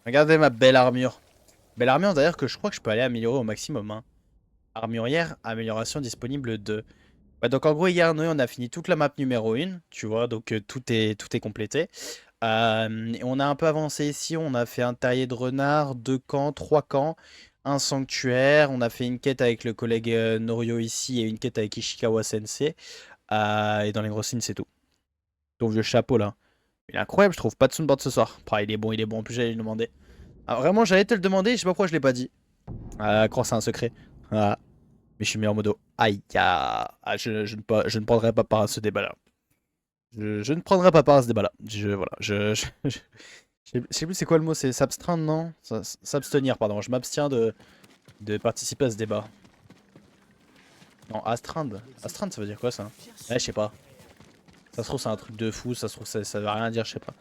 Regardez ma belle armure. Belle armure d'ailleurs que je crois que je peux aller améliorer au maximum. Hein. Armurière, amélioration disponible de... Ouais, donc en gros hier Noé on a fini toute la map numéro 1, tu vois, donc tout est complété. Et on a un peu avancé ici, on a fait un terrier de renard, 2 camps, 3 camps, un sanctuaire, on a fait une quête avec le collègue Norio ici et une quête avec Ishikawa Sensei. Et dans les grosses lignes c'est tout. Ton vieux chapeau là. Il est incroyable, je trouve pas de soundboard ce soir. Ah, il est bon, en plus j'allais le demander. Ah, vraiment j'allais te le demander, je sais pas pourquoi je l'ai pas dit. Crois c'est un secret. Ah, mais je suis meilleur modo. Aïe, je ne prendrai pas part à ce débat là. Je ne prendrai pas part à ce débat là. Voilà, je sais plus c'est quoi le mot, c'est s'abstraindre, non? S'abstenir, pardon. Je m'abstiens de participer à ce débat. Non, astreindre. Astreindre, ça veut dire quoi ça? Ouais, je sais pas. Ça se trouve, c'est un truc de fou, ça se trouve, ça veut rien dire, je sais pas.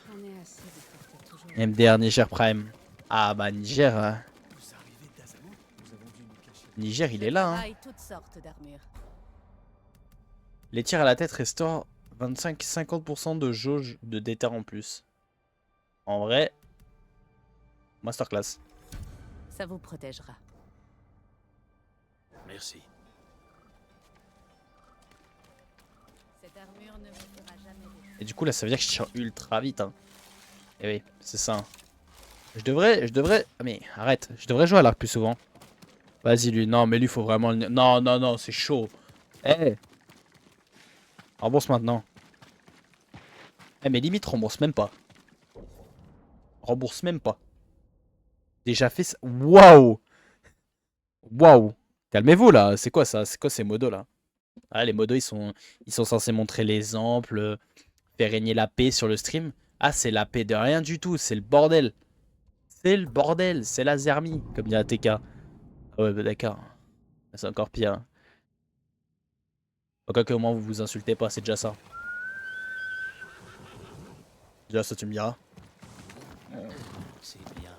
MDR Niger Prime. Ah bah Niger. Niger, il est là. Hein. Les tirs à la tête restaurent 25-50% de jauge de déter en plus. En vrai, masterclass. Ça vous protégera. Merci. Cette armure ne vous fera jamais défaut. Et du coup là ça veut dire que je tire ultra vite. Hein. Et oui, c'est ça. Hein. Je devrais... Ah mais arrête, je devrais jouer à l'arc plus souvent. Vas-y lui, non mais lui faut vraiment... Non, non, non, c'est chaud. Eh hey. Rembourse maintenant. Eh mais limite rembourse même pas. Rembourse même pas. Déjà fait ça. Waouh. Waouh. Calmez-vous là, c'est quoi ça? C'est quoi ces modos là? Ah les modos ils sont censés montrer l'exemple, faire régner la paix sur le stream. Ah c'est la paix de rien du tout, c'est le bordel. C'est le bordel, c'est la zermie, comme dit ATK. Ah ouais bah d'accord. C'est encore pire. Hein. Quoique au moins vous vous insultez pas, c'est déjà ça. Déjà ça tu me diras. C'est bien.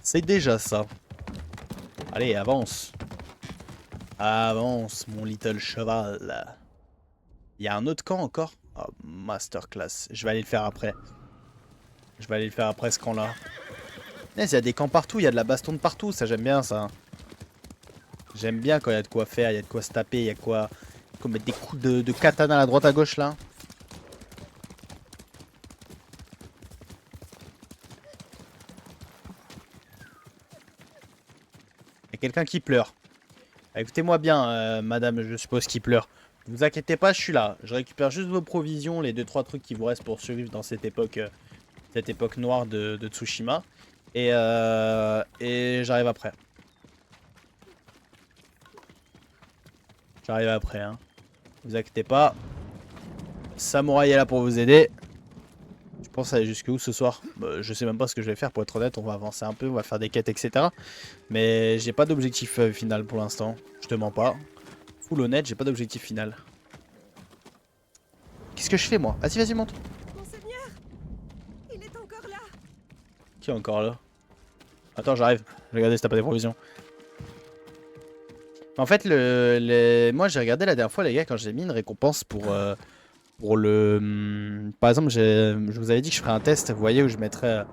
C'est déjà ça. Allez, avance. Avance, mon little cheval. Il y a un autre camp encore. Oh, masterclass. Je vais aller le faire après. Je vais aller le faire après ce camp-là. Il y a des camps partout, il y a de la baston de partout. Ça, j'aime bien ça. J'aime bien quand il y a de quoi faire, il y a de quoi se taper, il y a de quoi mettre des coups de katana à droite à gauche là. Il y a quelqu'un qui pleure. Écoutez-moi bien, madame, je suppose qu'il pleure. Ne vous inquiétez pas, je suis là. Je récupère juste vos provisions, les 2-3 trucs qui vous restent pour survivre dans cette époque noire de Tsushima. Et j'arrive après. J'arrive après, hein. Ne vous inquiétez pas. Samouraï est là pour vous aider. Je pense aller jusqu'où ce soir? Je sais même pas ce que je vais faire pour être honnête. On va avancer un peu, on va faire des quêtes, etc. Mais j'ai pas d'objectif final pour l'instant. Je te mens pas. Full honnête, j'ai pas d'objectif final. Qu'est-ce que je fais moi? Vas-y, vas-y, monte. Monseigneur, il est encore là. Qui est encore là? Attends, j'arrive. Regardez si t'as pas des provisions. En fait, moi j'ai regardé la dernière fois, les gars, quand j'ai mis une récompense pour le... Par exemple, je vous avais dit que je ferais un test, vous voyez, où je mettrais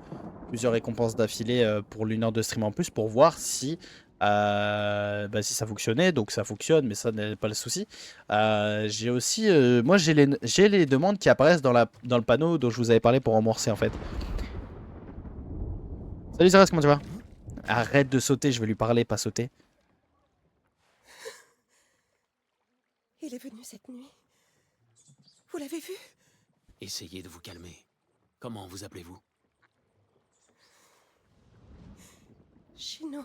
plusieurs récompenses d'affilée pour l'1 heure de stream en plus, pour voir si, si ça fonctionnait. Donc ça fonctionne, mais ça n'est pas le souci. J'ai aussi... moi j'ai les demandes qui apparaissent dans le panneau dont je vous avais parlé pour rembourser en fait. Salut Zéras, comment tu vas? Arrête de sauter, je vais lui parler, pas sauter. Il est venu cette nuit. Vous l'avez vu? Essayez de vous calmer. Comment vous appelez-vous? Shino,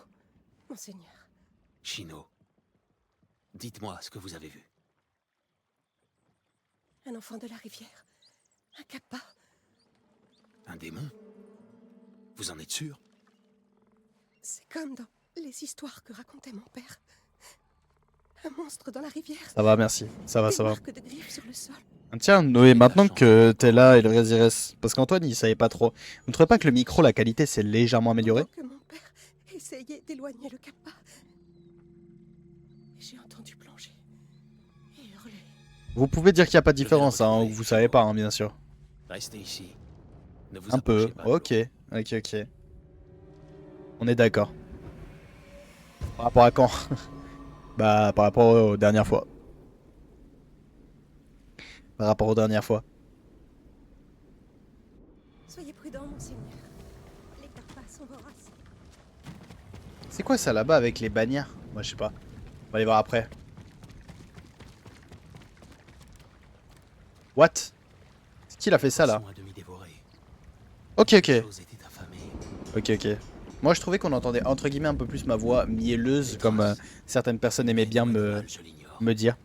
monseigneur. Shino. Dites-moi ce que vous avez vu. Un enfant de la rivière. Un kappa. Un démon? Vous en êtes sûr? C'est comme dans les histoires que racontait mon père. Un monstre dans la rivière. Ça va, merci. Ça va, Des ça va. marques de griffes sur le sol. Tiens, Noé, maintenant que t'es là et le Résirès, parce qu'Antoine il savait pas trop, vous ne trouvez pas que le micro, la qualité s'est légèrement améliorée? Pendant que mon père essayait d'éloigner le kappa, j'ai entendu plonger et hurler. Vous pouvez dire qu'il n'y a pas de Je vais le différence, hein, ou retrouver, que vous savez Shino. pas, hein, bien sûr. Restez ici. Ne vous Un peu, approchez pas de l'eau. ok, ok. On est d'accord. Par rapport à quand? Bah, par rapport aux dernières fois. Par rapport aux dernières fois. Soyez prudent, monseigneur. Les carpas sont voraces. C'est quoi ça là-bas avec les bannières? Moi, je sais pas. On va aller voir après. What? C'est qui l'a fait ça là? Poisson à demi dévoré. Ok, La ok. chose était affamée. Ok, ok. Moi, je trouvais qu'on entendait entre guillemets un peu plus ma voix mielleuse, comme certaines personnes aimaient bien Je l'ignore. me dire.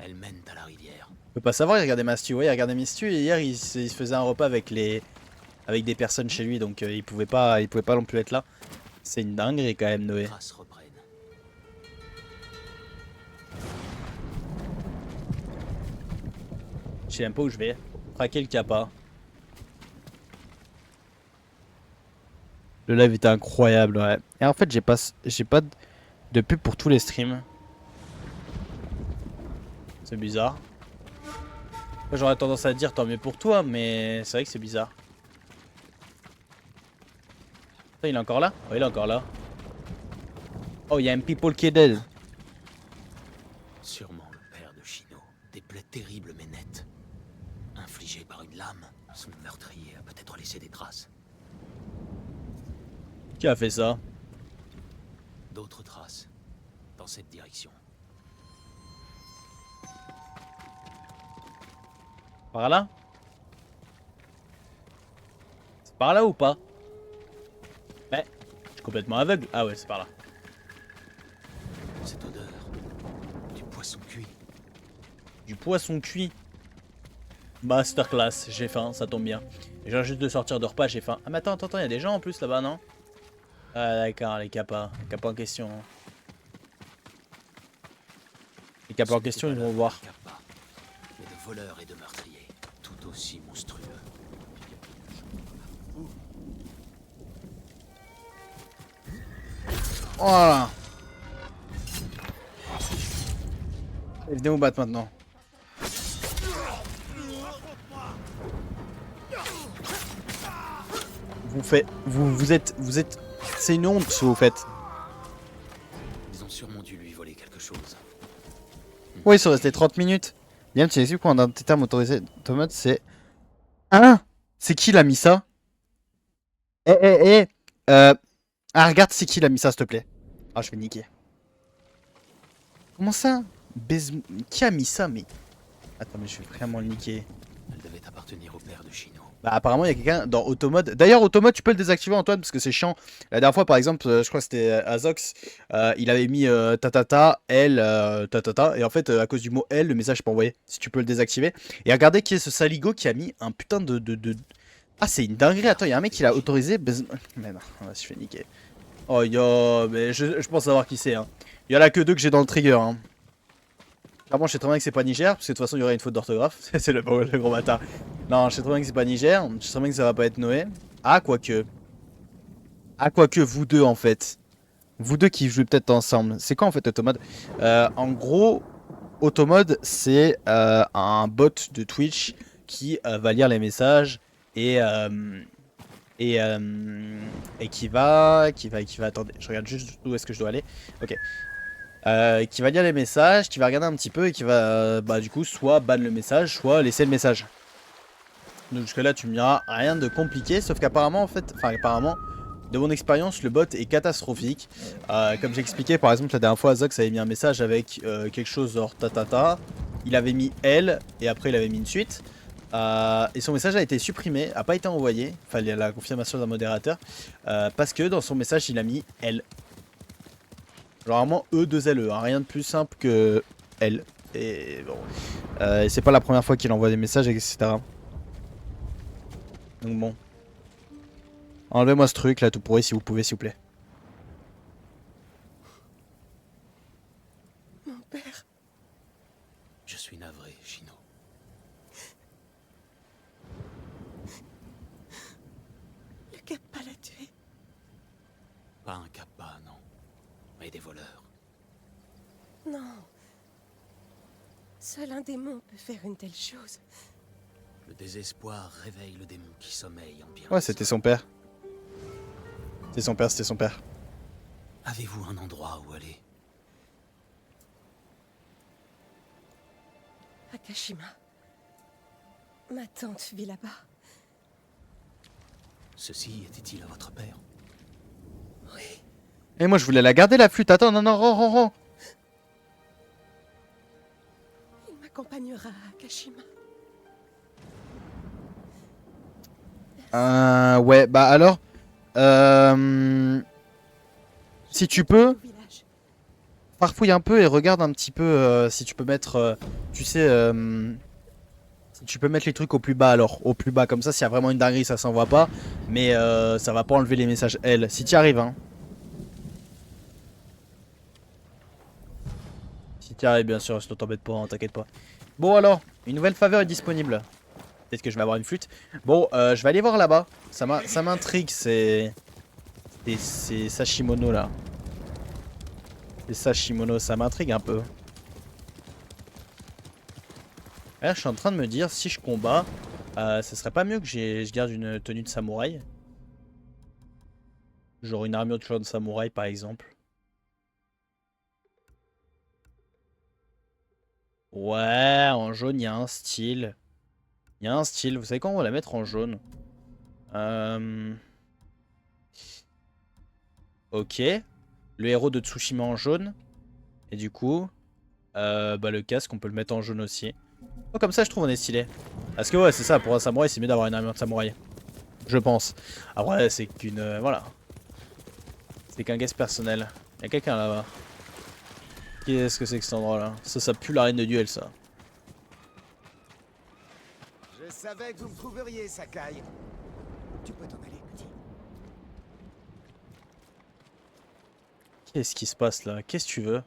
Elles mènent à la rivière. Je peux pas savoir, il regardait ma stu. Ouais, il regardait mes stu et hier, il se faisait un repas avec avec des personnes chez lui, donc il pouvait pas non plus être là. C'est une dinguerie quand même, Les Noé. traces reprennent. Je sais même pas où je vais. Traquer le capa. Le live était incroyable, ouais. Et en fait, j'ai pas de pub pour tous les streams. C'est bizarre. Moi, j'aurais tendance à dire tant mieux pour toi, mais c'est vrai que c'est bizarre. Putain, il est encore là? Oh, il est encore là. Oh, il y a un people qui est dead. Sûrement le père de Chino. Des plaies terribles mais nettes. Infligées par une lame, son meurtrier a peut-être laissé des traces. Qui a fait ça? D'autres traces. Dans cette direction. Par là? C'est par là ou pas? Ouais, je suis complètement aveugle. Ah ouais, c'est par là. Cette odeur. Du poisson cuit. Du poisson cuit. Masterclass, j'ai faim, ça tombe bien. Et je viens juste de sortir de repas, j'ai faim. Ah mais attends, il y a des gens en plus là-bas, non? Ah d'accord, les capas en question. Les capas en question, ils vont voir. Kappa, mais de voleurs et de meurtriers. Tout aussi monstrueux. Voilà. Et venez vous battre maintenant. Vous êtes, c'est une honte ce que vous faites. Ils ont sûrement dû lui voler quelque chose. Oui, ils sont restés 30 minutes. Liam, tu expliques quoi dans tes termes autorisés? Tomate, c'est... Hein? C'est qui l'a mis ça? Ah, regarde, c'est qui l'a mis ça, s'il te plaît. Ah, je vais niquer. Comment ça? Qui a mis ça, mais... Attends, mais je vais vraiment le niquer. Elle devait appartenir au père de Chino. Bah apparemment il y a quelqu'un dans Automode. D'ailleurs Automode tu peux le désactiver Antoine parce que c'est chiant. La dernière fois par exemple je crois que c'était Azox. Il avait mis tatata, elle, tatata. Et en fait à cause du mot elle le message n'est pas envoyé. Si tu peux le désactiver. Et regardez qui est ce saligo qui a mis un putain de... Ah c'est une dinguerie. Attends il y a un mec qui l'a autorisé. Mais non on va se faire niquer. Oh yo mais je pense savoir qui c'est hein. Il y en a que deux que j'ai dans le trigger hein. Clairement, je sais très bien que c'est pas Niger, parce que de toute façon, il y aurait une faute d'orthographe. C'est le gros bâtard. Non, je sais très bien que c'est pas Niger. Je sais très bien que ça va pas être Noé. Ah, quoique. Ah, quoique, vous deux, en fait. Vous deux qui jouez peut-être ensemble. C'est quoi, en fait, Automode? En gros, Automode, c'est un bot de Twitch qui va lire les messages et... et, qui va... Attendez, je regarde juste où est-ce que je dois aller. Ok. Qui va lire les messages, qui va regarder un petit peu et qui va bah du coup soit ban le message, soit laisser le message. Donc jusque là tu me diras rien de compliqué, sauf qu'apparemment en fait, enfin apparemment, de mon expérience le bot est catastrophique. Comme j'ai expliqué par exemple la dernière fois Zox avait mis un message avec quelque chose genre tatata, il avait mis elle et après il avait mis une suite. Et son message a été supprimé, a pas été envoyé, enfin il y a la confirmation d'un modérateur, parce que dans son message il a mis elle. Genre vraiment E2LE, hein, rien de plus simple que L. Et bon, c'est pas la première fois qu'il envoie des messages, etc. Donc bon. Enlevez-moi ce truc là tout pourri si vous pouvez s'il vous plaît. Mon père, Je suis navré, Chino. le Kappa l'a tué. Pas un Kappa, non. Mais des voleurs. Non. Seul un démon peut faire une telle chose. Le désespoir réveille le démon qui sommeille en bien. Ouais, c'était son père. C'était son père, c'était son père. Avez-vous un endroit où aller? Akashima. Ma tante vit là-bas. Ceci était-il à votre père? Oui. Et moi, je voulais la garder, la flûte. Attends, non, non, ron. Il m'accompagnera à Akashima. Ouais, bah alors... si tu peux, Au village. farfouille un peu et regarde un petit peu si tu peux mettre... tu sais... si tu peux mettre les trucs au plus bas alors. Au plus bas, comme ça, s'il y a vraiment une dinguerie, ça s'envoie pas. Mais ça va pas enlever les messages L. Si tu arrives, hein. Si tu arrives, bien sûr, sinon t'embête pas, hein, t'inquiète pas. Bon alors, une nouvelle faveur est disponible. Peut-être que je vais avoir une flûte. Bon, je vais aller voir là-bas. Ça m'intrigue, c'est Sashimono là. C'est Sashimono, ça m'intrigue un peu. Là, je suis en train de me dire, si je combats, ce serait pas mieux que je garde une tenue de samouraï. Genre une armure de clan de samouraï par exemple. Ouais, en jaune, il y a un style. Il y a un style. Vous savez quoi, on va la mettre en jaune. Ok. Le héros de Tsushima en jaune. Et du coup, bah, le casque, on peut le mettre en jaune aussi. Oh, comme ça, je trouve on est stylé. Parce que ouais, c'est ça, pour un samouraï, c'est mieux d'avoir une armure de samouraï. Je pense. Après, c'est qu'une... voilà. C'est qu'un guess personnel. Il y a quelqu'un là-bas. Qu'est-ce que c'est que cet endroit-là? Ça pue l'arène de duel, ça. Je savais que vous me trouveriez, Sakai. Tu peux t'en aller, petit. Qu'est-ce qui se passe là? Qu'est-ce que tu veux?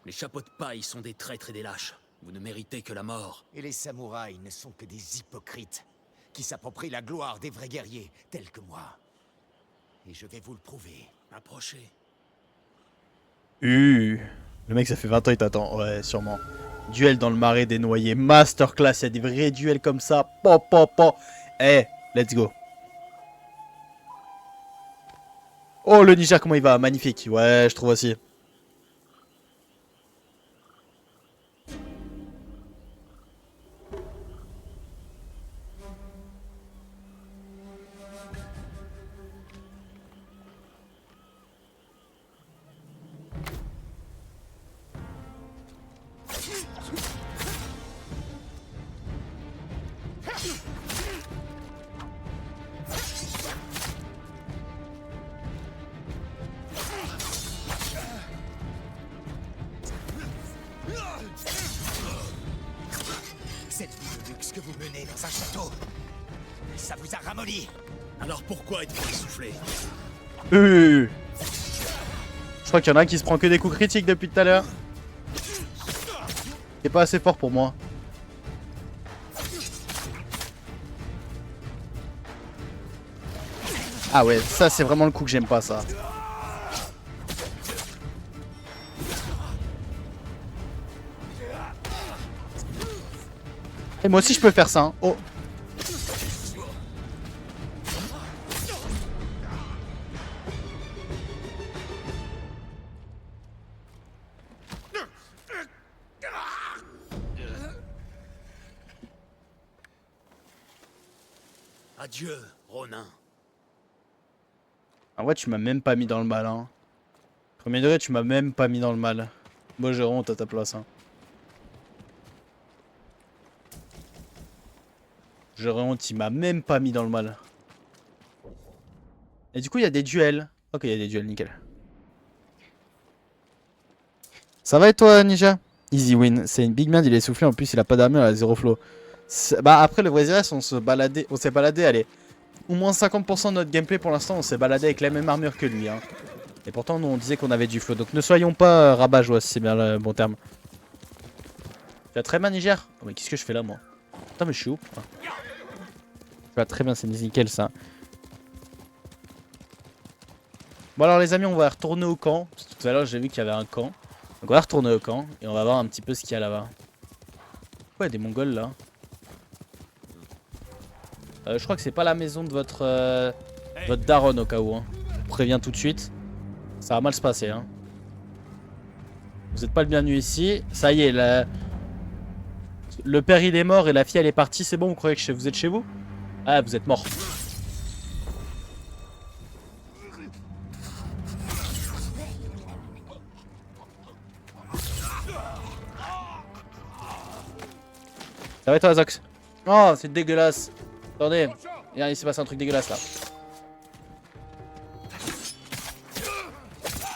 Les chapeaux de paille sont des traîtres et des lâches. Vous ne méritez que la mort. Et les samouraïs ne sont que des hypocrites qui s'approprient la gloire des vrais guerriers, tels que moi. Et je vais vous le prouver. Approchez. Le mec, ça fait 20 ans, il t'attend. Ouais, sûrement. Duel dans le marais des noyés. Masterclass, il y a des vrais duels comme ça. Pop, pop, pop. Eh, let's go. Oh, le Niger, comment il va? Magnifique. Ouais, je trouve aussi. Cette vie de luxe que vous menez dans un château, ça vous a ramolli. Alors pourquoi êtes-vous essoufflé? Je crois qu'il y en a un qui se prend que des coups critiques depuis tout à l'heure. C'est pas assez fort pour moi. Ah ouais, ça c'est vraiment le coup que j'aime pas, ça. Et moi aussi je peux faire ça, hein. Oh. Adieu, Ronin. En vrai, tu m'as même pas mis dans le mal, hein. Premier degré, tu m'as même pas mis dans le mal. Moi, j'ai honte à ta place, hein. J'aurais honte, il m'a même pas mis dans le mal. Et du coup, il y a des duels. Ok, il y a des duels, nickel. Ça va et toi, Ninja? Easy win. C'est une big man, il est soufflé. En plus, il a pas d'armure, il a 0 flow. Bah, après, le vrai on s'est baladé, allez. Au moins 50% de notre gameplay pour l'instant, on s'est baladé avec la même armure que lui, hein. Et pourtant, nous, on disait qu'on avait du flow. Donc, ne soyons pas rabat-joie, si c'est bien le bon terme. Tu vas très bien, Niger? Oh, mais qu'est-ce que je fais là, moi? Putain, mais je suis où? Ah. Tu vas très bien, c'est nickel, ça. Bon, alors, les amis, on va retourner au camp. Parce que tout à l'heure, j'ai vu qu'il y avait un camp. Donc on va retourner au camp et on va voir un petit peu ce qu'il y a là-bas. Pourquoi il y a des Mongols là? Je crois que c'est pas la maison de votre daronne au cas où. Hein. Je vous préviens tout de suite. Ça va mal se passer. Hein. Vous n'êtes pas le bienvenu ici. Ça y est, le père il est mort et la fille elle est partie. C'est bon, vous croyez que vous êtes chez vous? Ah, vous êtes mort. Ça va toi, Zox? Oh, c'est dégueulasse. Attendez, il s'est passé un truc dégueulasse là.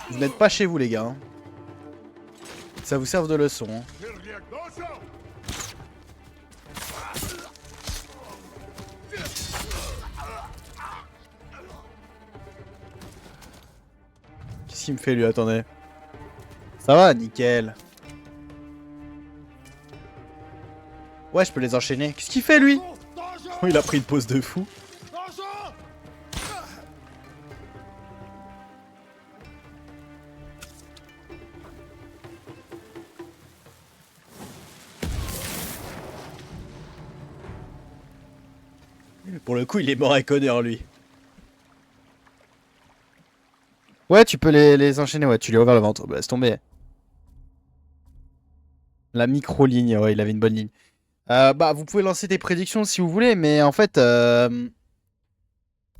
Vous n'êtes pas chez vous les gars. Hein. Ça vous serve de leçon. Hein. Qu'est-ce qu'il me fait lui? Attendez. Ça va, nickel. Ouais, je peux les enchaîner. Qu'est-ce qu'il fait lui? Oh, il a pris une pause de fou. Pour le coup, il est mort à Connor, lui. Ouais, tu peux les enchaîner, ouais, tu lui as ouvert le ventre. Bah, laisse tomber. La micro-ligne, ouais, il avait une bonne ligne. Bah, vous pouvez lancer des prédictions si vous voulez, mais en fait...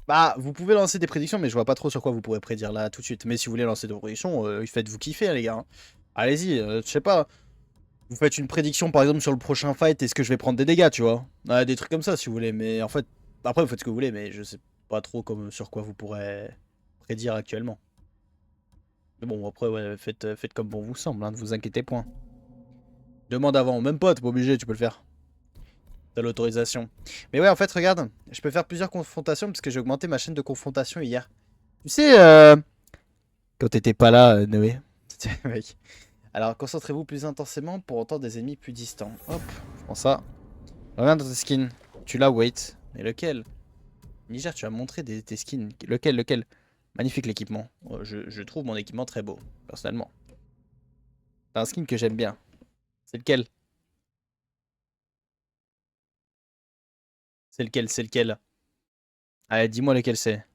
Bah, vous pouvez lancer des prédictions, mais je vois pas trop sur quoi vous pourrez prédire là tout de suite. Mais si vous voulez lancer des prédictions, faites-vous kiffer, hein, les gars. Hein. Allez-y, je sais pas. Vous faites une prédiction, par exemple, sur le prochain fight, est-ce que je vais prendre des dégâts, tu vois? Des trucs comme ça, si vous voulez, mais en fait... Après, vous faites ce que vous voulez, mais je sais pas trop sur quoi vous pourrez prédire actuellement. Mais bon, après, ouais, faites comme bon vous semble, hein, ne vous inquiétez point. Demande avant, même pas, t'es pas obligé, tu peux le faire. T'as l'autorisation. Mais ouais, en fait, regarde, je peux faire plusieurs confrontations parce que j'ai augmenté ma chaîne de confrontation hier. Tu sais, quand t'étais pas là, Noé. Mec. Alors, concentrez-vous plus intensément pour entendre des ennemis plus distants. Hop, je prends ça. Regarde dans tes skins. Tu l'as, wait. Mais lequel? Niger, tu as montré tes skins. Lequel? Magnifique l'équipement. Je trouve mon équipement très beau, personnellement. C'est un skin que j'aime bien. C'est lequel? C'est lequel? Allez, dis-moi lequel c'est.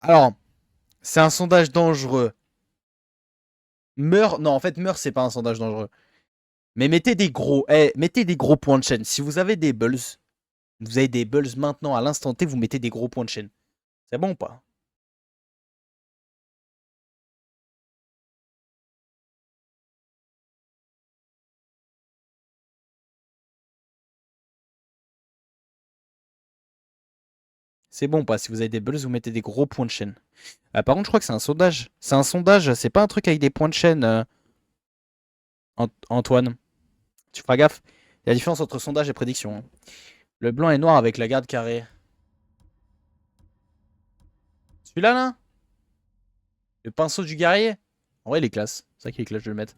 Alors, c'est un sondage dangereux. Meurs, non, en fait, meurs, c'est pas un sondage dangereux. Mais mettez des gros, mettez des gros points de chaîne. Si vous avez des bulls, vous avez des bulls maintenant, à l'instant T, vous mettez des gros points de chaîne. C'est bon ou pas? C'est bon ou pas? Si vous avez des bulls, vous mettez des gros points de chaîne. Par contre, je crois que c'est un sondage. C'est un sondage, c'est pas un truc avec des points de chaîne, Antoine. Tu feras gaffe. Il y a la différence entre sondage et prédiction. Hein. Le blanc et noir avec la garde carrée. Celui-là, là? Le pinceau du guerrier? En vrai, il est classe. C'est vrai qu'il est classe, je vais le mettre.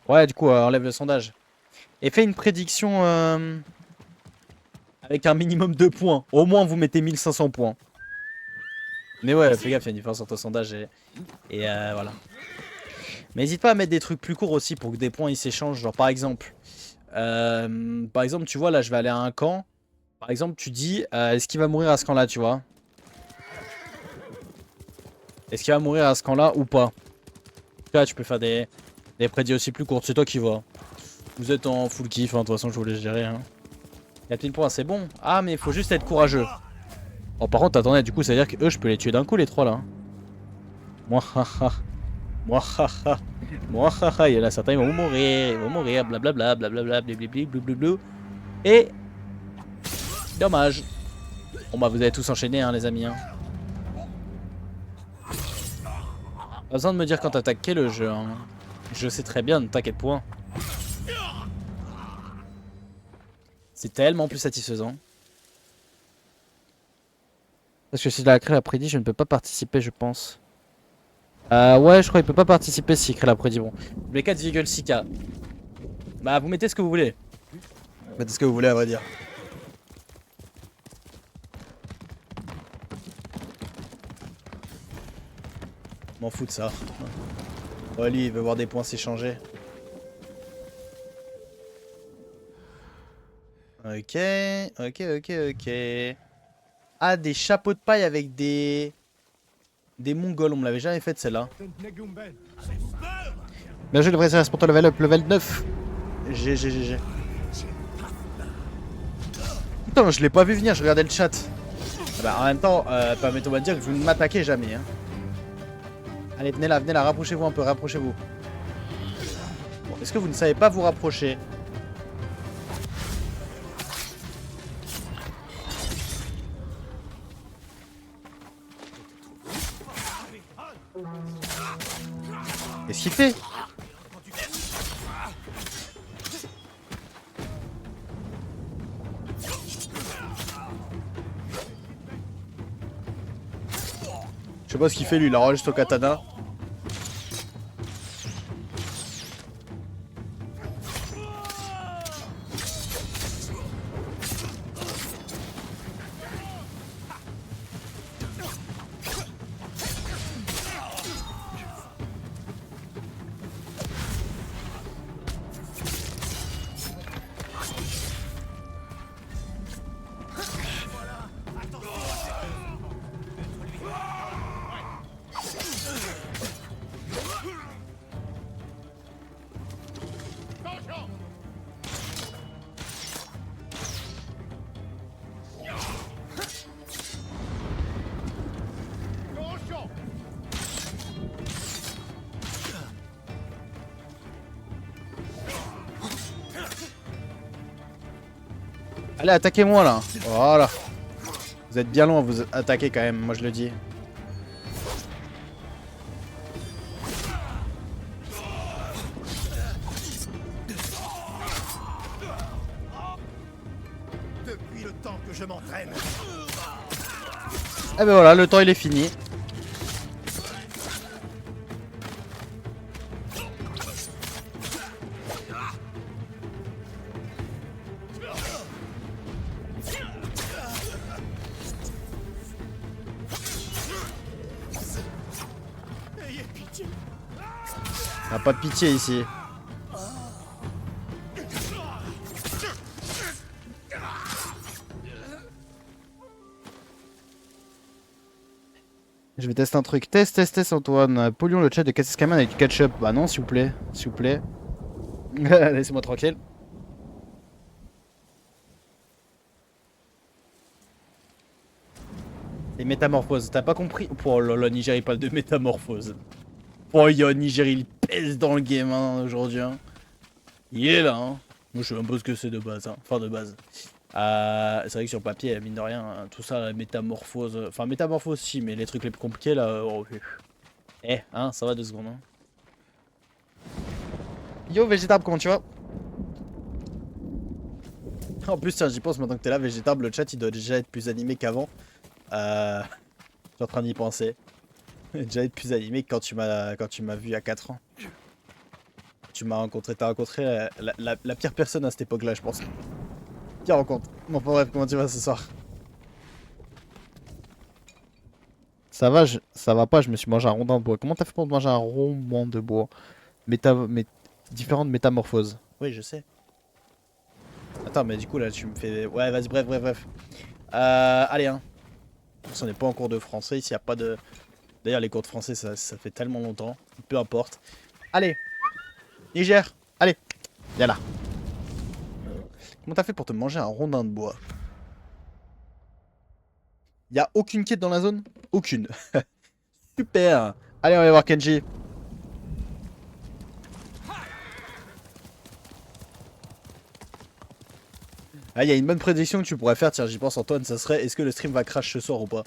Ouais, du coup, enlève le sondage. Et fais une prédiction avec un minimum de points. Au moins, vous mettez 1500 points. Mais ouais, fais gaffe, il y a une différence entre sondage et voilà. Mais n'hésite pas à mettre des trucs plus courts aussi pour que des points ils s'échangent. Genre, par exemple, tu vois, là, je vais aller à un camp. Par exemple, tu dis, est-ce qu'il va mourir à ce camp-là, tu vois? Est-ce qu'il va mourir à ce camp-là ou pas? Là, tu peux faire des prédits aussi plus courtes. C'est toi qui vois. Vous êtes en full kiff, hein, de toute façon, je vous laisse gérer. Hein. 4000 points, c'est bon. Ah, mais il faut juste être courageux. Oh, par contre, attendez, du coup, ça veut dire que eux, je peux les tuer d'un coup, les trois là. Moi, haha. Moi, haha. Moi, haha. Il y en a certains, ils vont mourir. Blablabla, blablabla, blablabla. Et. Dommage. Bon, bah, vous avez tous enchaîné, hein, les amis. Hein. Pas besoin de me dire quand t'attaquer le jeu. Hein. Je sais très bien, ne t'inquiète point. C'est tellement plus satisfaisant. Parce que si la crée l'après-midi, je ne peux pas participer, je pense. Ouais, je crois qu'il peut pas participer s'il crée l'après-midi. Bon. Les 4,6K. Bah, vous mettez ce que vous voulez. Mettez ce que vous voulez, à vrai dire. m'en fous de ça. Oh, lui, il veut voir des points s'échanger. Ok, ok. Ah, des chapeaux de paille avec des Mongols. On me l'avait jamais fait de celle-là. Bien joué, le vrai service pour toi, level up, level 9. GG. Putain, je l'ai pas vu venir, je regardais le chat. Ah bah, en même temps, permettez-moi de dire que vous ne m'attaquez jamais. Hein. Allez, venez là, rapprochez-vous un peu, rapprochez-vous. Bon, est-ce que vous ne savez pas vous rapprocher? Qu'est-ce qu'il fait? Je sais pas ce qu'il fait lui, il enregistre au katana. Allez, attaquez-moi là. Voilà. Vous êtes bien loin, vous attaquez quand même, moi je le dis. Depuis le temps que je m'entraîne. Eh ben voilà, le temps il est fini. On a pas de pitié ici. Je vais tester un truc. Test Antoine. Polluons le chat de Cassis Caman avec du ketchup. Bah non, s'il vous plaît. S'il vous plaît. Laissez-moi tranquille. Les métamorphoses, t'as pas compris? Oh là là, Niger il parle de métamorphose. Oh yo, Niger il pèse dans le game hein, aujourd'hui. Hein. Il est là. Hein. Moi je sais même pas ce que c'est de base. Hein. Enfin de base. C'est vrai que sur papier, mine de rien, hein, tout ça, la métamorphose. Enfin métamorphose si, mais les trucs les plus compliqués là. Oh, eh, hein, ça va 2 secondes. Hein. Yo végétable, comment tu vas? En plus, tiens, j'y pense maintenant que t'es là, végétable, le chat il doit déjà être plus animé qu'avant. Je suis en train d'y penser. Déjà être plus animé que quand tu m'as vu il y a 4 ans. Tu m'as rencontré, t'as rencontré la pire personne à cette époque-là, je pense. Pire rencontre. Bon, enfin, bref, comment tu vas ce soir? Ça va, ça va pas, je me suis mangé un rondin de bois. Comment t'as fait pour te manger un rondin de bois? Différentes métamorphoses. Oui, je sais. Attends, mais du coup, là, tu me fais... Ouais, vas-y, bref. Allez, hein. On n'est pas en cours de français, ici, il n'y a pas de... D'ailleurs, les cours de français, ça fait tellement longtemps. Peu importe. Allez. Niger. Allez. Viens là. Comment t'as fait pour te manger un rondin de bois? Y a aucune quête dans la zone? Aucune. Super. Allez, on va voir Kenji. Ah, y a une bonne prédiction que tu pourrais faire, tiens, j'y pense Antoine, ça serait est-ce que le stream va crash ce soir ou pas?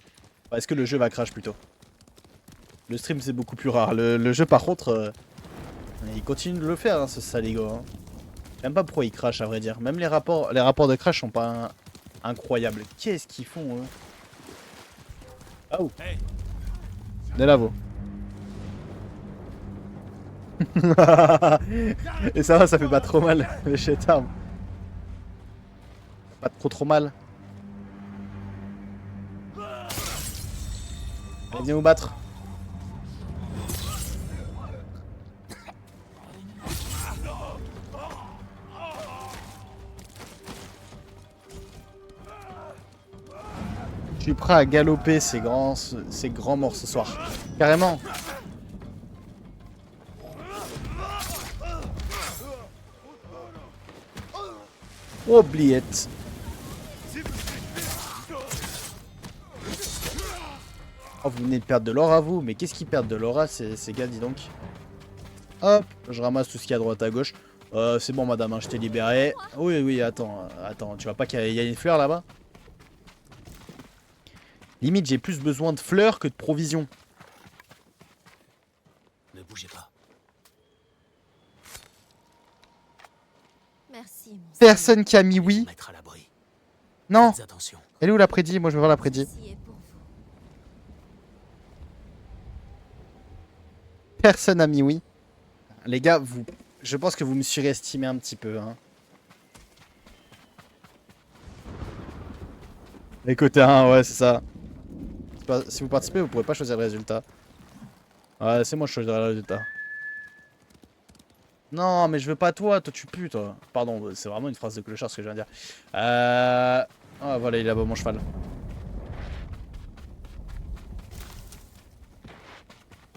Enfin, est-ce que le jeu va crash plutôt? Le stream c'est beaucoup plus rare. Le jeu par contre, il continue de le faire, hein, ce saligo. Hein. Je sais même pas pourquoi il crash à vrai dire. Même les rapports de crash sont pas incroyables. Qu'est-ce qu'ils font eux? Oh. De là vous. Et ça va, ça fait pas trop mal, les chétards. Pas trop mal. Allez, viens vous battre. Je suis prêt à galoper ces grands morts ce soir. Carrément. Oubliette. Oh, vous venez de perdre de l'aura, vous. Mais qu'est-ce qu'ils perdent de l'aura, ces gars, dis donc. Hop, je ramasse tout ce qu'il y a à droite à gauche. C'est bon, madame, hein, je t'ai libéré. Oui, oui, attends, tu vois pas qu'il y a une fleur là-bas? Limite, j'ai plus besoin de fleurs que de provisions. Ne bougez pas. Merci, mon Personne qui a mis oui. Mettre à l'abri. Non. Faites attention. Elle est où l'après-midi? Moi, je veux voir l'après-midi. Ceci est pour vous. Personne a mis oui. Les gars, je pense que vous me surestimez un petit peu. Hein. Écoutez, hein, ouais, c'est ça. Si vous participez, vous pourrez pas choisir le résultat. Ouais, c'est moi je choisirai le résultat. Non, mais je veux pas toi tu pues, toi. Pardon, c'est vraiment une phrase de clochard ce que je viens de dire. Ah, voilà, il est là-bas, mon cheval.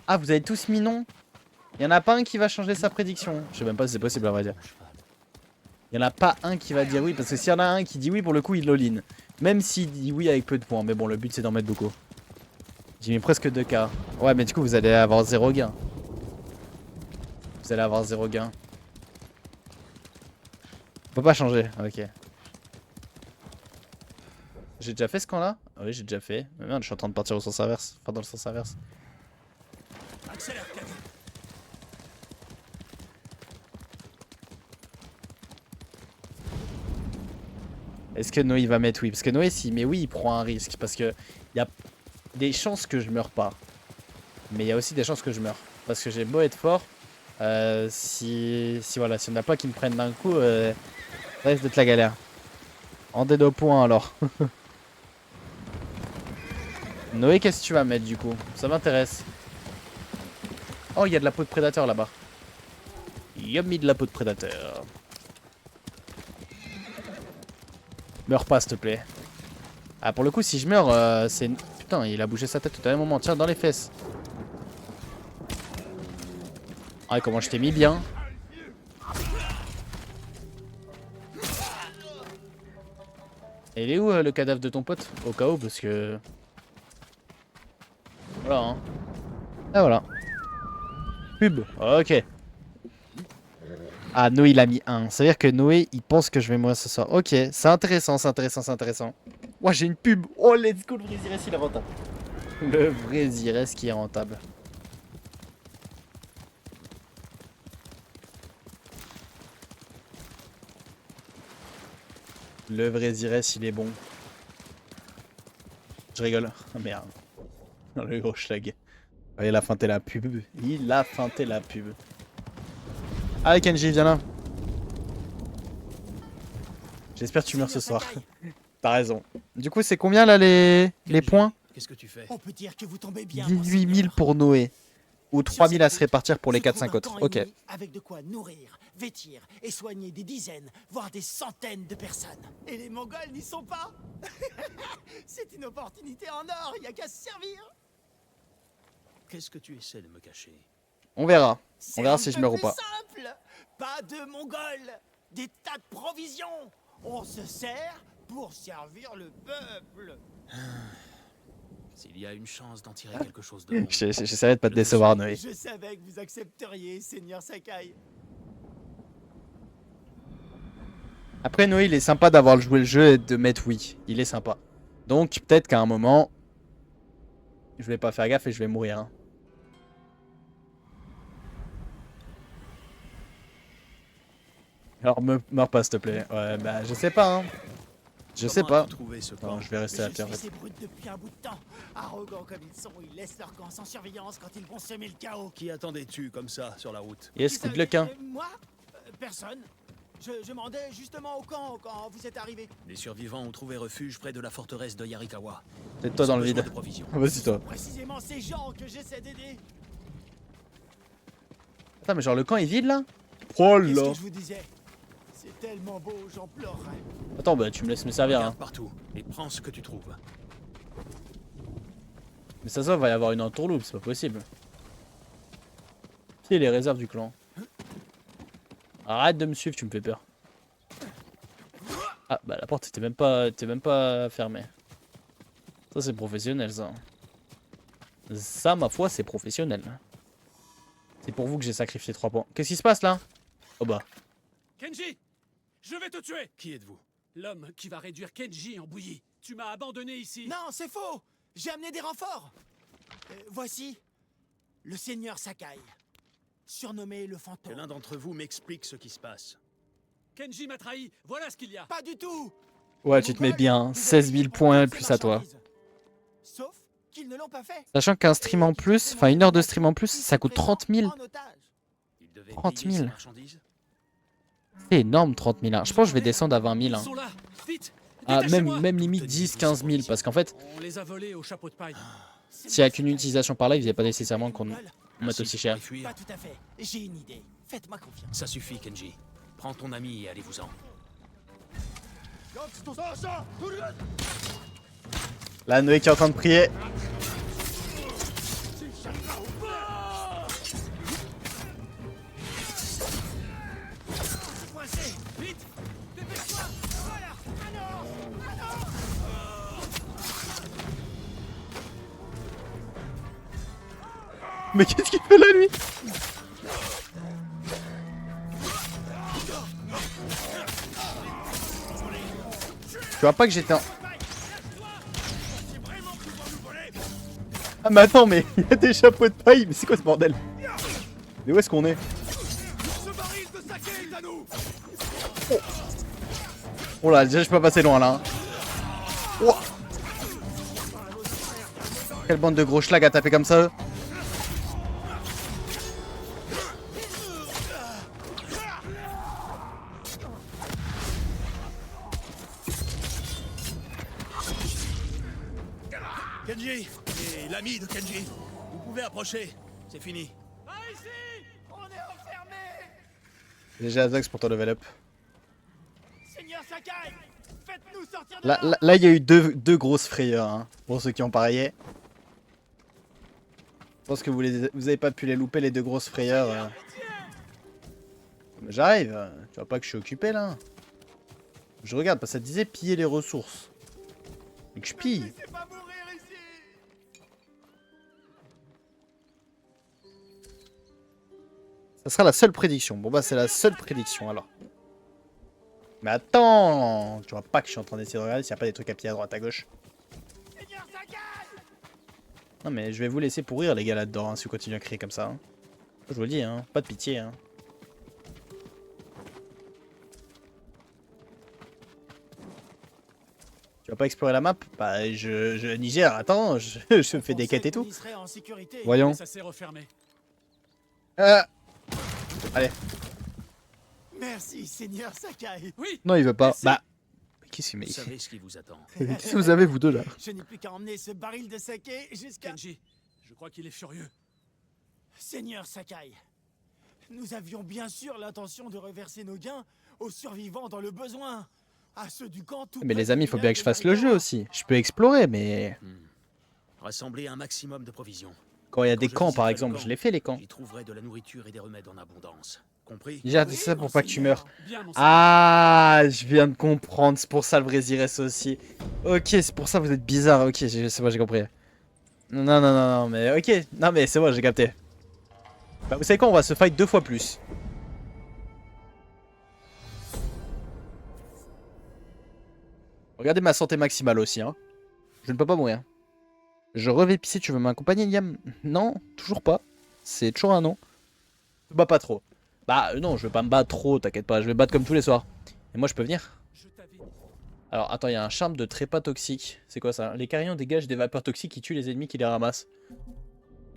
Ah, vous avez tous mis non? Il y en a pas un qui va changer sa prédiction. Je sais même pas si c'est possible, à vrai dire. Il y en a pas un qui va dire oui, parce que s'il y en a un qui dit oui, pour le coup, il all-in. Même s'il dit oui avec peu de points. Mais bon, le but, c'est d'en mettre beaucoup. J'ai mis presque 2K. Ouais, mais du coup, vous allez avoir 0 gain. Vous allez avoir 0 gain. On peut pas changer, ok. J'ai déjà fait ce camp-là? Oui, j'ai déjà fait. Mais merde, je suis en train de partir au sens inverse. Enfin, dans le sens inverse. Accélère, Kevin. Est-ce que Noé va mettre oui? Parce que Noé, s'il met oui, il prend un risque. Parce que il y a des chances que je meure pas. Mais il y a aussi des chances que je meure. Parce que j'ai beau être fort. Si on n'a pas qui me prennent d'un coup, ça risque d'être la galère. En dead au point alors. Noé, qu'est-ce que tu vas mettre du coup? Ça m'intéresse. Oh, il y a de la peau de prédateur là-bas. Il y a mis de la peau de prédateur. Meurs pas, s'il te plaît. Ah, pour le coup, si je meurs, c'est... Putain, il a bougé sa tête tout à un moment. Tiens, dans les fesses. Ah, comment je t'ai mis bien. Et il est où le cadavre de ton pote? Au cas où, parce que... Voilà, hein. Ah, voilà. Pub. Ok. Ah, Noé, il a mis 1. Ça veut dire que Noé, il pense que je vais mourir ce soir. Ok, c'est intéressant, c'est intéressant, c'est intéressant. Ouah, j'ai une pub. Oh, let's go, le vrai Zirès, il est rentable. Le vrai Zirès qui est rentable. Le vrai Zirès, il est bon. Je rigole. Oh, merde. Le gros schlag. Oh, il a feinté la pub. Il a feinté la pub. Allez Kenji, viens là. J'espère que tu meurs ce soir. T'as raison. Du coup, c'est combien là les points? Qu'est-ce que tu fais? On peut dire que vous tombez bien. 18 000 pour Noé. Ou 3 000 à se répartir pour les 4-5 autres. Ok. Avec de quoi nourrir, vêtir et soigner des dizaines, voire des centaines de personnes. Et les Mongols n'y sont pas. C'est une opportunité en or, il n'y a qu'à se servir. Qu'est-ce que tu essaies de me cacher? On verra. C'est On verra un si je peu meurs ou plus pas. simple. Pas de Mongols, des tas de provisions. On se sert pour servir le peuple. S'il y a une chance d'en tirer quelque chose de bon. J'essaierai de pas te décevoir, Noé. Je savais que vous accepteriez, Seigneur Sakai. Après, Noé, il est sympa d'avoir joué le jeu et de mettre oui. Il est sympa. Donc, peut-être qu'à un moment, je vais pas faire gaffe et je vais mourir. Hein. Alors, meurs pas, s'il te plaît. Ouais, bah, je sais pas, hein. Je sais pas. Non, je vais rester à terre. Je suis ces brutes depuis un bout de temps. Arrogants comme ils sont, ils laissent leur camp sans surveillance quand ils vont semer le chaos. Qui attendais-tu comme ça sur la route? Yes, coup de lequin. Moi Personne. Je m'en rendais justement au camp quand vous êtes arrivés. Les survivants ont trouvé refuge près de la forteresse de Yarikawa. C'est toi dans le vide. Vas-y, toi. Précisément ces gens que j'essaie d'aider. Attends, mais genre, le camp est vide là? Oh Qu'est-ce là. que je vous disais? C'est tellement beau, j'en pleurerais. Attends, bah, tu me laisses me servir. Regarde Hein. partout et prends ce que tu trouves. Mais ça se voit, va y avoir une entourloupe, c'est pas possible. Qui est les réserves du clan? Arrête de me suivre, tu me fais peur. Ah bah la porte était même pas fermée. Ça c'est professionnel ça. Ça ma foi c'est professionnel. C'est pour vous que j'ai sacrifié 3 points. Qu'est-ce qui se passe là? Oh bah. Kenji! Je vais te tuer! Qui êtes-vous? L'homme qui va réduire Kenji en bouillie. Tu m'as abandonné ici. Non, c'est faux. J'ai amené des renforts. Voici le seigneur Sakai, surnommé le Que fantôme. l'un d'entre vous m'explique ce qui se passe. Kenji m'a trahi. Voilà ce qu'il y a. Pas du tout. Ouais tu te mets bien. 16 000 points plus à toi. Sauf qu'ils ne l'ont pas fait. Sachant qu'un stream en plus, enfin une heure de stream en plus, ça coûte 30 000. En otage. Il devait 30 payer 000. ses marchandises. C'est énorme 30 000. Je pense que je vais descendre à 20 000. Ils hein. sont là. Vite! Ah, Détachez-moi. même limite 10, 15 000. Parce qu'en fait, On les a volés au chapeau de paille. s'il y a qu'une utilisation par live, il n'y a pas nécessairement qu'on Mongol? mette Ainsi, aussi vous cher. pourrez fuir. Pas tout à fait. J'ai une idée. Faites-moi confiance. Ça suffit, Kenji. Prends ton ami et allez-vous-en. Là, Noé qui est en train de prier. Coincé. Vite! Dépêche-toi! Voilà. Ah non. Ah non. Mais qu'est-ce qu'il fait là, lui? Tu vois pas que j'étais en... Ah mais attends, mais il y a des chapeaux de paille. Mais c'est quoi ce bordel? Mais où est-ce qu'on est? Oh là, déjà je peux pas passer loin là. Oh. Quelle bande de gros schlag à taper comme ça eux. Kenji et l'ami de Kenji, vous pouvez approcher. C'est fini. Pas ici! On est enfermés. GG Azax pour ton level up. Seigneur Sakai, faites-nous sortir de Là, il y a eu deux grosses frayeurs hein, pour ceux qui ont parié. Je pense que vous avez pas pu les louper les deux grosses frayeurs. J'arrive, tu vois pas que je suis occupé là. Je regarde parce que ça disait piller les ressources. Et que je pille. Laissez pas mourir ici. Ça sera la seule prédiction. Bon bah c'est la seule prédiction alors. Mais attends, tu vois pas que je suis en train d'essayer de regarder s'il n'y a pas des trucs à pied à droite à gauche. Seigneur Sakai. Non mais je vais vous laisser pourrir les gars là-dedans hein, si vous continuez à crier comme ça. Hein. Je vous le dis, hein, pas de pitié. Hein. Tu vas pas explorer la map? Bah Niger, attends, je fais des quêtes et tout. On y serait en sécurité. Voyons. Ça s'est refermé. Allez. Merci, Seigneur Sakai. Oui! Non il veut pas. Merci. Bah. Qu'est-ce qu'il met Vous savez ce qui vous attend. Qu'est-ce que vous avez vous deux là? Je n'ai plus qu'à emmener ce baril de saké jusqu'à... Kenji, je crois qu'il est furieux. Seigneur Sakai, nous avions bien sûr l'intention de reverser nos gains aux survivants dans le besoin. À ceux du camp tout Mais près les amis, du faut bien village que je de fasse le jeu Marikawa. aussi. Je peux explorer mais... Rassemblez un maximum de provisions. Quand il y a des Quand je camps par visiterai le exemple, camp, je les fais les camps. J'y trouverai de la nourriture et des remèdes en abondance. Compris? Déjà dis ça pour pas que tu meurs. Bien, mon Ah, je viens de comprendre, c'est pour ça le Vrésirès aussi. Ok, c'est pour ça que vous êtes bizarre, ok, c'est bon, j'ai compris. Non, mais ok, non mais c'est bon, j'ai capté. Bah, vous savez quoi, on va se fight 2 fois plus. Regardez ma santé maximale aussi, hein. Je ne peux pas mourir. Je revais pisser, tu veux m'accompagner, Liam? Non, toujours pas. C'est toujours un non. Je me bats pas trop. Bah non, je vais pas me battre trop, t'inquiète pas, je vais me battre comme tous les soirs. Et moi je peux venir? Je t'avais dit. Alors attends, il y a un charme de trépas toxique. C'est quoi ça? Les carillons dégagent des vapeurs toxiques qui tuent les ennemis qui les ramassent.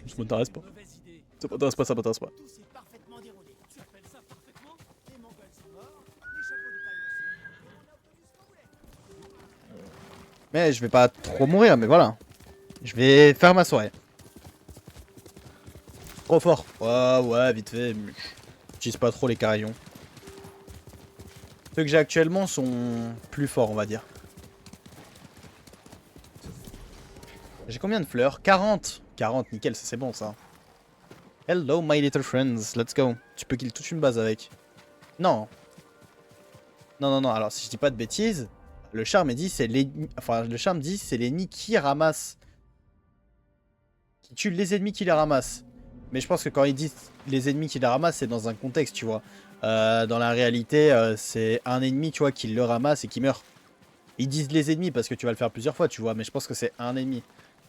Ça m'intéresse pas. Mauvaise idée. Ça m'intéresse pas, ça m'intéresse pas. Tout s'est parfaitement déroulé. Tu appelles ça parfaitement? Les Mongols sont morts, les chapeaux de paille aussi. Et on a obtenu ce qu'on voulait. Mais je vais pas trop mourir, mais voilà. Je vais faire ma soirée. Trop fort. Ouais, vite fait. J'utilise pas trop les carillons. Ceux que j'ai actuellement sont plus forts, on va dire. J'ai combien de fleurs? 40. 40, nickel, ça c'est bon ça. Hello my little friends, let's go. Tu peux kill toute une base avec. Non. Non, non, non, alors si je dis pas de bêtises, le charme dit c'est l'ennemi. Enfin, le charme dit c'est l'ennemi qui ramasse. Qui tue les ennemis qui les ramassent. Mais je pense que quand ils disent les ennemis qui les ramassent, c'est dans un contexte, tu vois. Dans la réalité, c'est un ennemi, tu vois, qui le ramasse et qui meurt. Ils disent les ennemis parce que tu vas le faire plusieurs fois, tu vois, mais je pense que c'est un ennemi.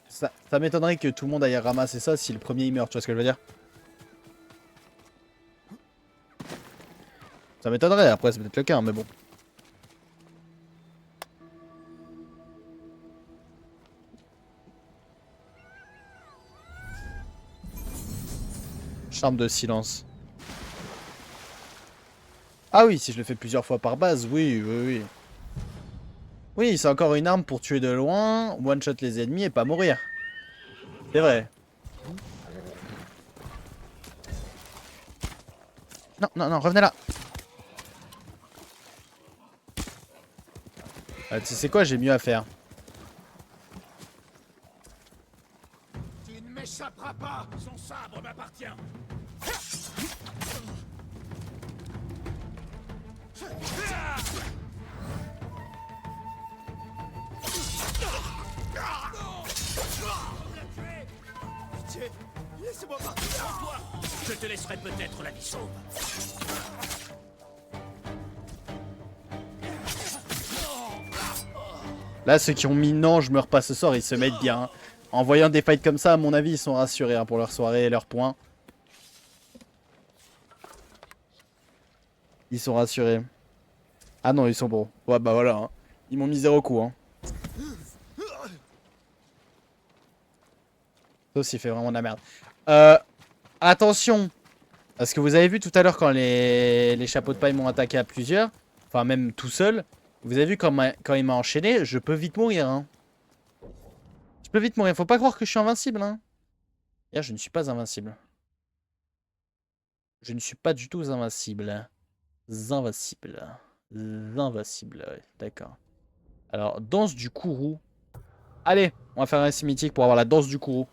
Ça m'étonnerait que tout le monde aille ramasser ça si le premier il meurt, tu vois ce que je veux dire? Ça m'étonnerait, après c'est peut-être le cas, hein, mais bon. Charme de silence. Ah oui, si je le fais plusieurs fois par base, oui, oui, oui. Oui, c'est encore une arme pour tuer de loin, one-shot les ennemis et pas mourir. C'est vrai. Non, non, non, revenez là. Tu sais quoi, j'ai mieux à faire. Tu ne m'échapperas pas. Son sabre m'appartient. Pitié, laissez-moi partir. Je te laisserai peut-être la vie sauve. Là, ceux qui ont mis non, je meurs pas ce soir, ils se mettent bien. Hein. En voyant des fights comme ça, à mon avis, ils sont rassurés hein, pour leur soirée et leurs points. Ils sont rassurés. Ah non, ils sont bons. Ouais, bah voilà. Hein. Ils m'ont mis 0 coup. Hein. Ça aussi, il fait vraiment de la merde. Attention. Parce que vous avez vu tout à l'heure quand les chapeaux de paille m'ont attaqué à plusieurs. Enfin, même tout seul. Vous avez vu quand il m'a enchaîné, je peux vite mourir. Hein. Je peux vite mourir. Faut pas croire que je suis invincible. Hein. D'ailleurs, je ne suis pas invincible. Je ne suis pas du tout invincible. Invincible. Invincible, ouais. D'accord. Alors, danse du courroux. Allez, on va faire un récit mythique pour avoir la danse du courroux.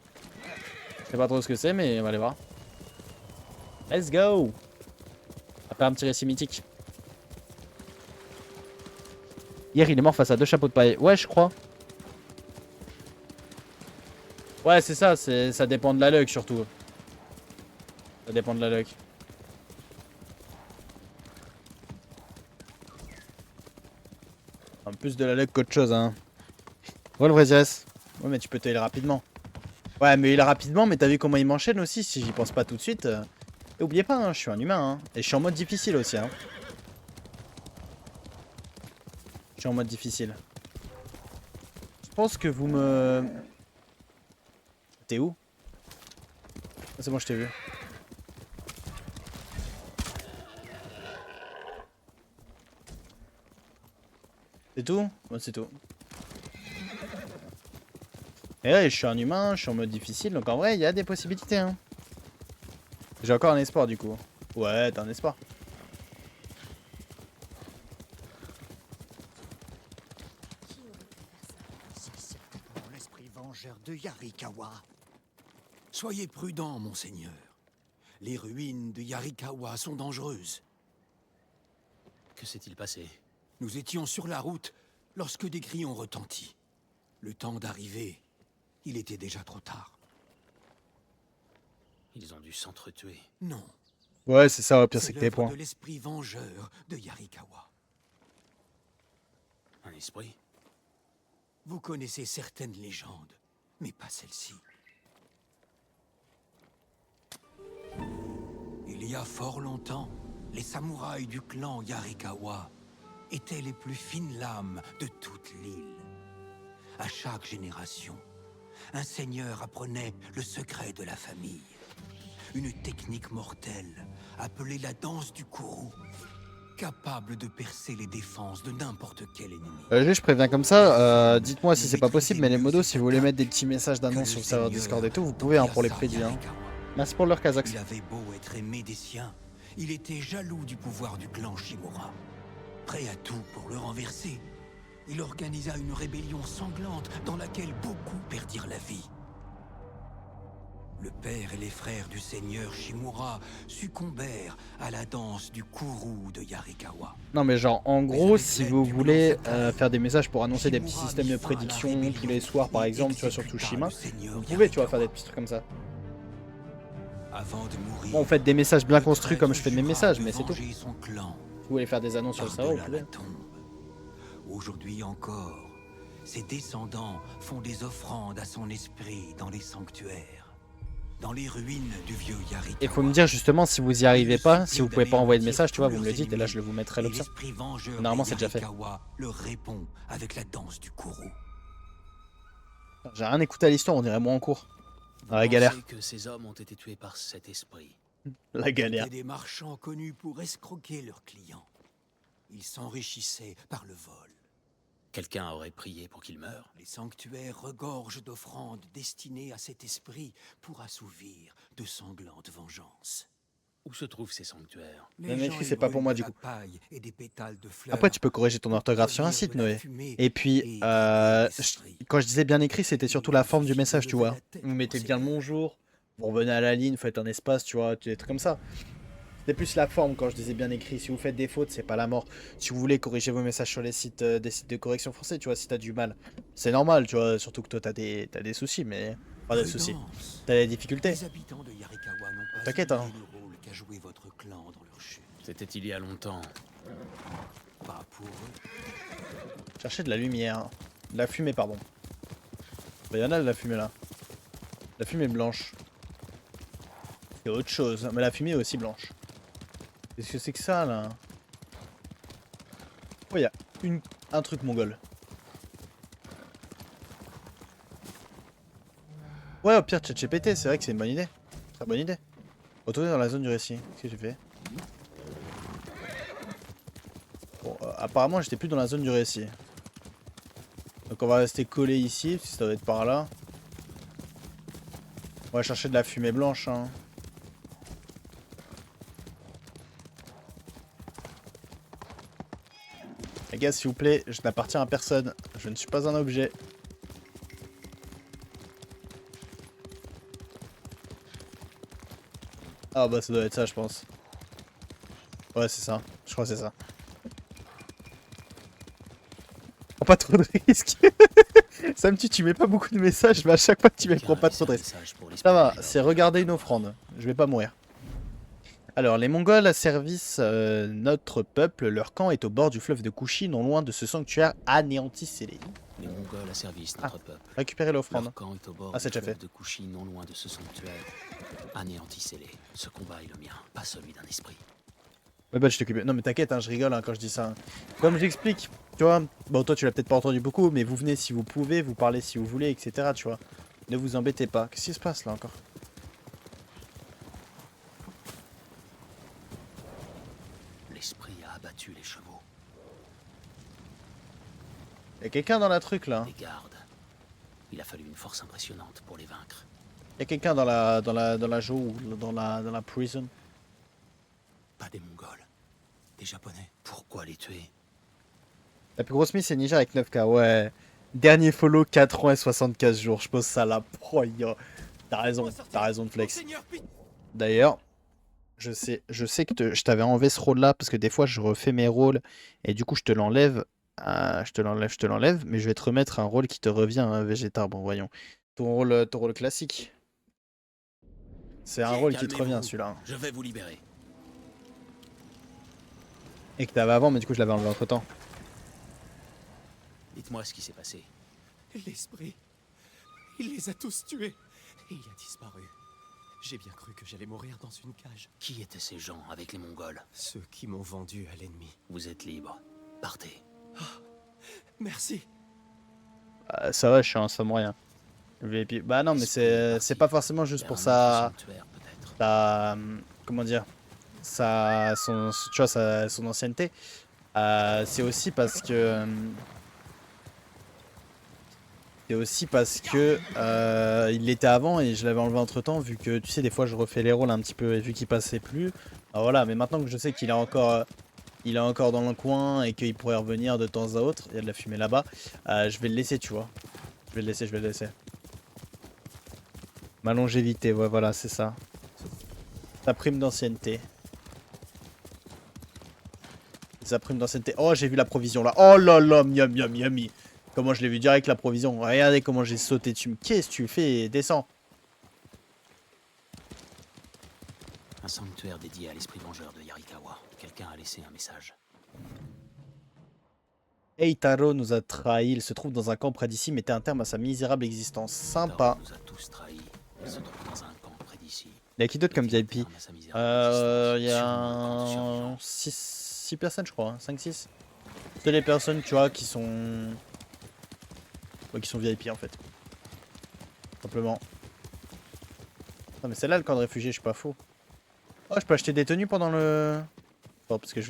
Je sais pas trop ce que c'est, mais on va aller voir. Let's go. On va faire un petit récit mythique. Hier, il est mort face à 2 chapeaux de paille. Ouais, je crois. Ouais, c'est ça. Ça dépend de la luck, surtout. Ça dépend de la luck. En plus de la luck qu'autre chose, hein. Ouais, le vrai Zes. Ouais, mais tu peux t'aider rapidement. Ouais, mais il a rapidement, mais t'as vu comment il m'enchaîne aussi, si j'y pense pas tout de suite. Et oubliez pas, hein, je suis un humain, hein. Et je suis en mode difficile aussi, hein. Je suis en mode difficile. Je pense que vous me... T'es où? Ah, c'est bon, je t'ai vu. C'est tout? Ouais, c'est tout. Et là, je suis un humain, je suis en mode difficile, donc en vrai, il y a des possibilités. Hein. J'ai encore un espoir, du coup. Ouais, t'as un espoir. C'est certainement l'esprit vengeur de Yarikawa. Soyez prudent, monseigneur. Les ruines de Yarikawa sont dangereuses. Que s'est-il passé? Nous étions sur la route lorsque des cris ont retenti. Le temps d'arriver, il était déjà trop tard. Ils ont dû s'entretuer. Non. Ouais, c'est ça, au pire, c'est C'est que tes l'œuvre points. de l'esprit vengeur de Yarikawa. Un esprit? Vous connaissez certaines légendes, mais pas celle-ci. Il y a fort longtemps, les samouraïs du clan Yarikawa étaient les plus fines lames de toute l'île. À chaque génération, un seigneur apprenait le secret de la famille. Une technique mortelle, appelée la danse du courroux, capable de percer les défenses de n'importe quel ennemi. Je préviens comme ça, dites-moi si c'est pas possible, mais les modos, si vous voulez mettre des petits messages d'annonce sur le serveur Discord et tout, vous pouvez hein, pour les prédits. Hein. Merci pour leur Kazakhs. Il avait beau être aimé des siens, il était jaloux du pouvoir du clan Shimura. Prêt à tout pour le renverser. il organisa une rébellion sanglante dans laquelle beaucoup perdirent la vie. Le père et les frères du seigneur Shimura succombèrent à la danse du Kuru de Yarikawa. Non mais genre en gros avec si l'aide vous du voulez clan Sakai, faire des messages pour annoncer des petits Shimura systèmes de mit fin à la prédiction rébellion tous les soirs par et exemple, tu vois sur exécuta Tsushima, le seigneur vous pouvez tu vois faire Yarikawa. des petits trucs comme ça. Avant de mourir, Bon, vous faites des messages bien le construits comme je traître fais de mes jura messages de mais c'est tout. venger son clan Si vous voulez faire des annonces sur le serveur, vous par-delà pouvez. la tombe. Aujourd'hui encore, ses descendants font des offrandes à son esprit dans les sanctuaires, dans les ruines du vieux Yarikawa. Et faut me dire justement si vous y arrivez pas, si vous pouvez pas envoyer de message, tu vois, vous me le dites et là je vous mettrai l'option. Normalement, c'est déjà fait. Le répond avec la danse du Kuru. J'ai rien écouté à l'histoire, on dirait moi en cours. Vous la galère. pensez que ces hommes ont été tués par cet esprit. La galère. C'étaient des marchands connus pour escroquer leurs clients. Ils s'enrichissaient par le vol. Quelqu'un aurait prié pour qu'ils meurent. Les sanctuaires regorgent d'offrandes destinées à cet esprit pour assouvir de sanglantes vengeances. Où se trouvent ces sanctuaires? Le Les mec, gens c'est pas y pour moi, brûlent du de coup. la paille et des pétales de fleurs Après tu peux corriger ton pour orthographe sur un produire site de la Noé. fumée Et puis et égayer l'esprit. quand je disais bien écrit c'était surtout la forme du message tu vois. Levez la tête, Vous mettez bien le monseigneur. bonjour, vous revenez à la ligne, vous faites un espace tu vois, des trucs comme ça. C'est plus la forme quand je disais bien écrit. Si vous faites des fautes, c'est pas la mort. Si vous voulez corriger vos messages sur les sites, des sites de correction français, tu vois, si t'as du mal, c'est normal, tu vois. Surtout que toi t'as des soucis, mais pas des soucis. Prudence. T'as des difficultés. Les habitants de Yarikawa n'ont pas T'inquiète, oublié hein. le rôle qu'a joué votre clan dans leur chute. C'était il y a longtemps. Pas pour eux. Chercher de la lumière, de la fumée, pardon. Bah, y en a de la fumée là. La fumée blanche. C'est autre chose, mais la fumée est aussi blanche. Qu'est-ce que c'est que ça là? Oh, y a un truc mongol. Ouais, au pire, ChatGPT, c'est vrai que c'est une bonne idée. Très bonne idée. Retourner dans la zone du récit. Qu'est-ce que j'ai fait? Bon, apparemment, j'étais plus dans la zone du récit. Donc, on va rester collé ici, parce que ça doit être par là. On va chercher de la fumée blanche, hein. Les gars, s'il vous plaît, je n'appartiens à personne. Je ne suis pas un objet. Ah bah ça doit être ça, je pense. Ouais, c'est ça. Je crois que c'est ça. Prends pas trop de risques. Ça me tue, tu mets pas beaucoup de messages, mais à chaque fois tu mets prends pas trop de risques. Ça va, c'est regarder une offrande. Je vais pas mourir. Alors, les Mongols servissent notre peuple. Leur camp est au bord du fleuve de Kushi, non loin de ce sanctuaire anéanti scellé. Les Mongols asservissent notre peuple. Récupérez l'offrande. Leur camp est au bord Ah, c'est du déjà fleuve fait. de Kushi, non loin de ce sanctuaire. Anéantissez-les. Ce combat est le mien, pas celui d'un esprit. Ouais, bah, je t'occupe. Non, mais t'inquiète, hein, je rigole hein, quand je dis ça. Comme j'explique, tu vois. Bon, toi, tu l'as peut-être pas entendu beaucoup, mais vous venez si vous pouvez, vous parlez si vous voulez, etc. Tu vois. Ne vous embêtez pas. Qu'est-ce qui se passe là encore? L'esprit a abattu les chevaux, Y'a quelqu'un dans la truc là. les gardes. Il a fallu une force impressionnante pour les vaincre. Y'a quelqu'un dans la jo ou dans la prison. Pas des Mongols, des Japonais. Pourquoi les tuer? La plus grosse mise c'est Niger avec 9K. Ouais. Dernier follow 4 ans et 75 jours. Je pose ça là. Oh, yo. T'as raison de flex. D'ailleurs, je sais que je t'avais enlevé ce rôle là parce que des fois je refais mes rôles et du coup je te l'enlève. Je te l'enlève, mais je vais te remettre un rôle qui te revient, hein, Végétar. Bon, voyons. Ton rôle classique. C'est un rôle qui te revient celui-là. Hein. Je vais vous libérer. Et que t'avais avant, mais du coup je l'avais enlevé entre temps. Dites-moi ce qui s'est passé. L'esprit, il les a tous tués. Et il a disparu. J'ai bien cru que j'allais mourir dans une cage. Qui étaient ces gens avec les Mongols? Ceux qui m'ont vendu à l'ennemi. Vous êtes libre. Partez. Merci. Ça va, je suis un samouraï. Hein. VIP. Bah non, mais c'est pas forcément juste Vers pour un ça. autre sanctuaire, peut-être. Comment dire, tu vois, son ancienneté. C'est aussi parce que il l'était avant et je l'avais enlevé entre temps vu que tu sais des fois je refais les rôles un petit peu et vu qu'il passait plus. Alors voilà, mais maintenant que je sais qu'il est encore il est encore dans le coin et qu'il pourrait revenir de temps à autre, il y a de la fumée là-bas, je vais le laisser, tu vois. Je vais le laisser. Ma longévité, ouais, voilà, c'est ça. Sa prime d'ancienneté. Sa prime d'ancienneté. Oh, j'ai vu la provision là. Oh là là, miam miam yummy. Comment je l'ai vu direct la provision. Regardez comment j'ai sauté dessus. Qu'est-ce que tu fais? Descends. Un sanctuaire dédié à l'esprit vengeur de Yarikawa. Quelqu'un a laissé un message. Eitaro nous a trahis. Il se trouve dans un camp près d'ici. Mettez un terme à sa misérable existence. Sympa. Taro nous a tous trahis. Il se trouve dans un camp près d'ici. Il y a qui d'autre comme VIP? Mettez un terme à sa misérable existence. Il y Sûrement a un 6 personnes, je crois. 5-6. C'est les personnes, tu vois, qui sont... Ouais, qui sont VIP, en fait. Simplement. Non, mais c'est là le camp de réfugiés, je suis pas faux. Oh, je peux acheter des tenues pendant le... Oh, parce que je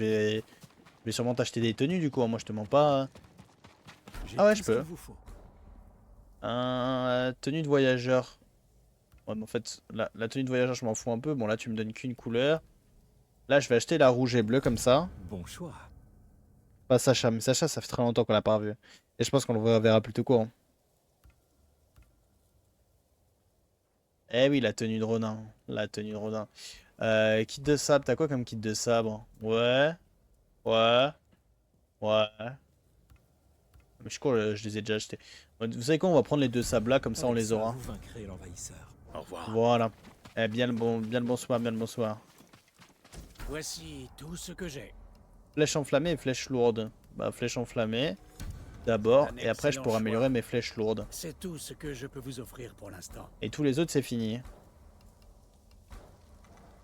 vais sûrement t'acheter des tenues, du coup. Moi, je te mens pas. J'ai Ah ouais, tout je ce qu'il peux. vous faut. Tenue de voyageur. Ouais, mais en fait, la tenue de voyageur, je m'en fous un peu. Bon, là, tu me donnes qu'une couleur. Là, je vais acheter la rouge et bleue, comme ça. Bon choix. Pas Sacha, mais Sacha, ça fait très longtemps qu'on l'a pas revu. Et je pense qu'on le reverra plutôt court. Eh oui, la tenue de Ronin. La tenue de Ronin. Kit de sabre, t'as quoi comme kit de sabre? Ouais. Ouais. Ouais. Mais je crois que je les ai déjà achetés. Vous savez quoi, on va prendre les deux sables là, comme ça on Avec les ça, aura. Vous vaincrez l'envahisseur. Au revoir. Voilà. Eh, bien le bonsoir, bien le bonsoir. Voici tout ce que j'ai. Flèche enflammée et flèche lourde. Bah, flèche enflammée d'abord, Un et après je excellent pourrai améliorer choix. mes flèches lourdes. C'est tout ce que je peux vous offrir pour l'instant. Et tous les autres, c'est fini.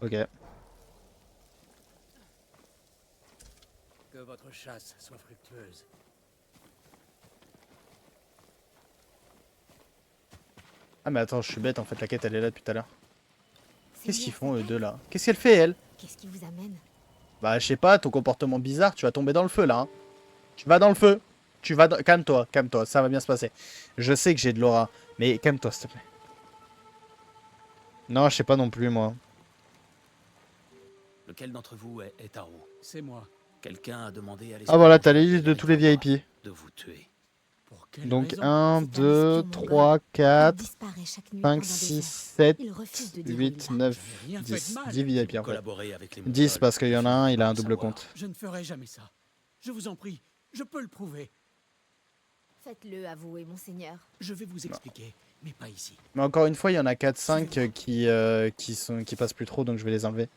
Ok. Que votre chasse soit fructueuse. Ah, mais attends, je suis bête en fait, la quête elle est là depuis tout à l'heure. Qu'est-ce qu'ils font eux Seigneur, deux là? Qu'est-ce qu'elle fait elle? Qu'est-ce qui vous amène? Bah, je sais pas, ton comportement bizarre, tu vas tomber dans le feu là. Hein. Tu vas dans le feu. Calme-toi, calme-toi, ça va bien se passer. Je sais que j'ai de l'aura, mais calme-toi s'il te plaît. Non, je sais pas non plus moi. Lequel d'entre vous est Taro? C'est moi. Quelqu'un a demandé à Ah voilà, t'as les vengeur listes de tous les Yarikawa VIP. de vous tuer. Pour quelle Donc raison? 1, C'est un 2, espion 3, Il 4, disparaît chaque nuit 5, pendant des 6, heures. 7, Il refuse de dire où 8, il va. 9, Je n'ai rien fait de 10. mal. 10 VIP en fait. Collaborer avec les 10 Mongols, parce qu'il y en a un, il a un faut double savoir. compte. Je ne ferai jamais ça. Je vous en prie, je peux le prouver. Faites-le, avouez, monseigneur. Je vais vous expliquer, mais pas ici. Mais encore une fois, il y en a 4-5 qui passent plus trop, donc je vais les enlever.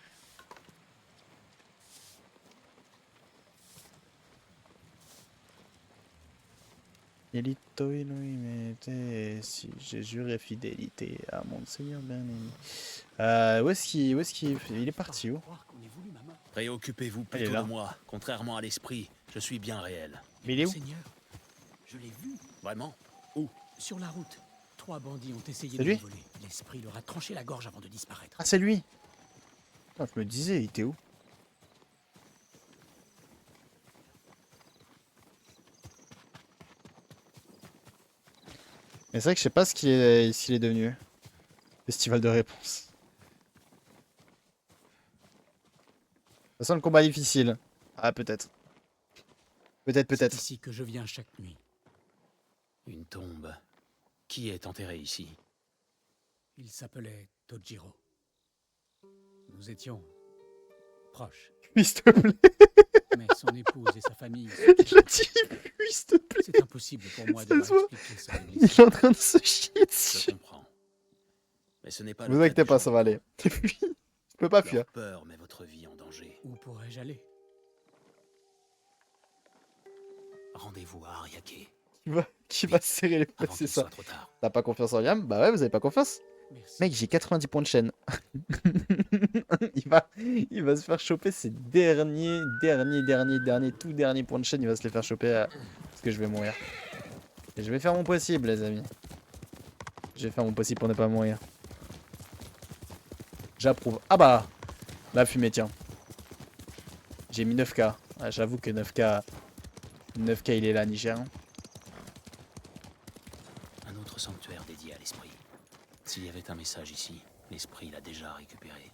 Elito Inuimete, si j'ai juré fidélité à mon seigneur bien-aimé. Où est-ce qu'il il est parti où? Croire qu'on ait voulu ma main. Préoccupez-vous Elle est plutôt là. de moi. Contrairement à l'esprit, je suis bien réel. Mais il est où? Seigneur, je l'ai vu. Vraiment? Sur la route, 3 bandits ont essayé C'est de lui me voler. L'esprit leur a tranché la gorge avant de disparaître. Ah, c'est lui. Ah, je me disais, il était où? Mais c'est vrai que je sais pas s'il est devenu. Festival de réponse. Ça sent le combat difficile. Ah, peut-être. Peut-être, C'est peut-être. ici que je viens chaque nuit. Une tombe. Qui est enterré ici? Il s'appelait Tojiro. Nous étions proches, S'il te plaît. mais son épouse et sa famille. Il a dit lui, s'il te plaît. C'est impossible pour moi de Ça leur se voit. expliquer ça. Il est en train de se chier Je dessus. comprends. Mais ce n'est pas Vous le cas inquiétez des pas, gens ça va du aller. Fuis. Je peux pas camp. fuir. Leur peur met votre vie en danger. Où pourrais-je aller? Rendez-vous à Ariake. Qui va se serrer les poings, Avant c'est qu'il ça. soit trop tard. T'as pas confiance en Liam? Bah ouais, vous avez pas confiance. Merci. Mec, j'ai 90 points de chaîne. il va se faire choper ses tout derniers points de chaîne. Il va se les faire choper parce que je vais mourir. Et je vais faire mon possible, les amis. Je vais faire mon possible pour ne pas mourir. J'approuve. Ah bah, la fumée, tiens. J'ai mis 9K. Ah, j'avoue que 9K, il est là, Niger. Un autre sanctuaire dédié à l'esprit. S'il y avait un message ici, l'esprit l'a déjà récupéré.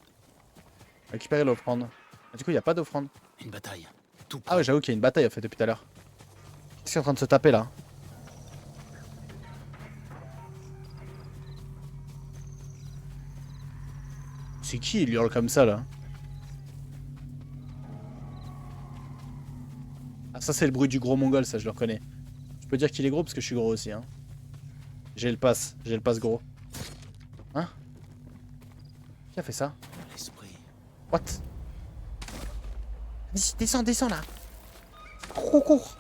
Récupérer l'offrande. Ah, du coup, il n'y a pas d'offrande. Une bataille. tout Ah ouais, j'avoue qu'il y a une bataille en fait depuis tout à l'heure. Qu'est-ce qu'il est en train de se taper là? C'est qui il hurle comme ça là? Ah ça c'est le bruit du gros mongol, ça je le reconnais. Je peux dire qu'il est gros parce que je suis gros aussi hein. J'ai le pass gros. Hein? Qui a fait ça? L'esprit. What? Vas-y, descends, descends là. Cours, cours.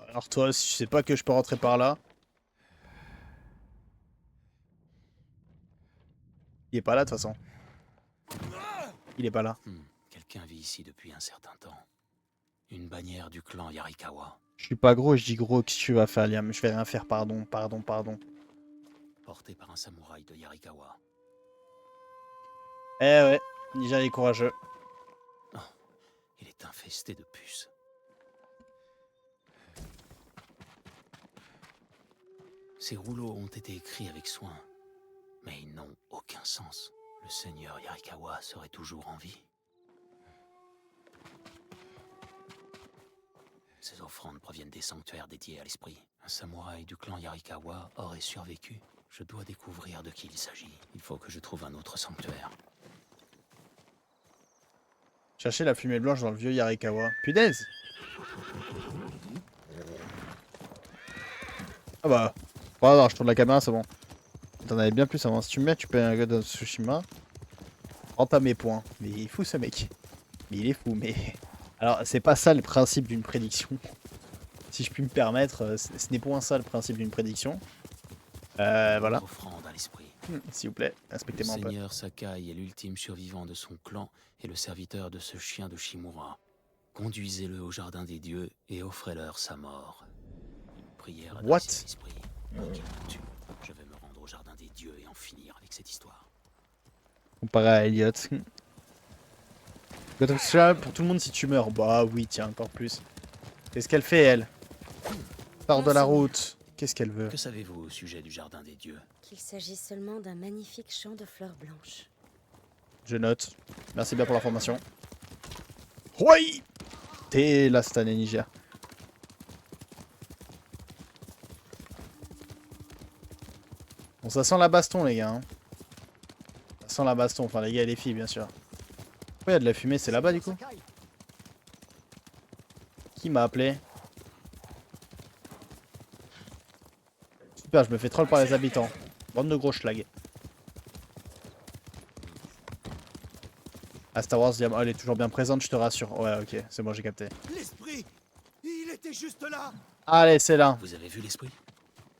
Alors toi, si tu sais pas que je peux rentrer par là. Il est pas là de toute façon. Il est pas là. Quelqu'un vit ici depuis un certain temps. Une bannière du clan Yarikawa. Je suis pas gros, je dis gros, qu'est-ce que tu vas faire Liam? Je vais rien faire, pardon. Portée par un samouraï de Yarikawa. Eh ouais, Ninja est courageux. Il est infesté de puces. Ces rouleaux ont été écrits avec soin, mais ils n'ont aucun sens. Le seigneur Yarikawa serait toujours en vie. Ces offrandes proviennent des sanctuaires dédiés à l'esprit. Un samouraï du clan Yarikawa aurait survécu. Je dois découvrir de qui il s'agit. Il faut que je trouve un autre sanctuaire. Chercher la fumée blanche dans le vieux Yarikawa. Punaise! Ah bah. Bon, alors je tourne la caméra, c'est bon. T'en avais bien plus avant. Si tu me mets, tu payes un gars de Tsushima. Rentre à mes points. Mais il est fou ce mec. Mais il est fou, mais. Alors, c'est pas ça le principe d'une prédiction. Si je puis me permettre, ce n'est point ça le principe d'une prédiction. Voilà. Offrande à l'esprit. S'il vous plaît, Le respectez-moi un peu. seigneur Sakai est l'ultime survivant de son clan et le serviteur de ce chien de Shimura. Conduisez-le au jardin des dieux et offrez-leur sa mort. Une prière à What? l'esprit. Pour qu'il me tue. Je vais me rendre au jardin des dieux et en finir avec cette histoire. Comparé à Elliot. God of Tsushima pour tout le monde si tu meurs. Bah oui, tiens, encore plus. Qu'est-ce qu'elle fait, elle? Sors de la route. Qu'est-ce qu'elle veut? Que savez-vous au sujet du jardin des dieux? Qu'il s'agit seulement d'un magnifique champ de fleurs blanches. Je note. Merci bien pour l'information. Oui. T'es là, cette année, Niger. Bon, ça sent la baston, les gars. Hein. Ça sent la baston. Enfin, les gars et les filles, bien sûr. Pourquoi il y a de la fumée? C'est là-bas, du coup? Qui m'a appelé? Super, je me fais troll par les habitants. Bande de gros schlag. Ah, Star Wars, elle est toujours bien présente, je te rassure. Ouais, ok, c'est bon, j'ai capté. L'esprit, il était juste là. Allez, c'est là. Vous avez vu l'esprit?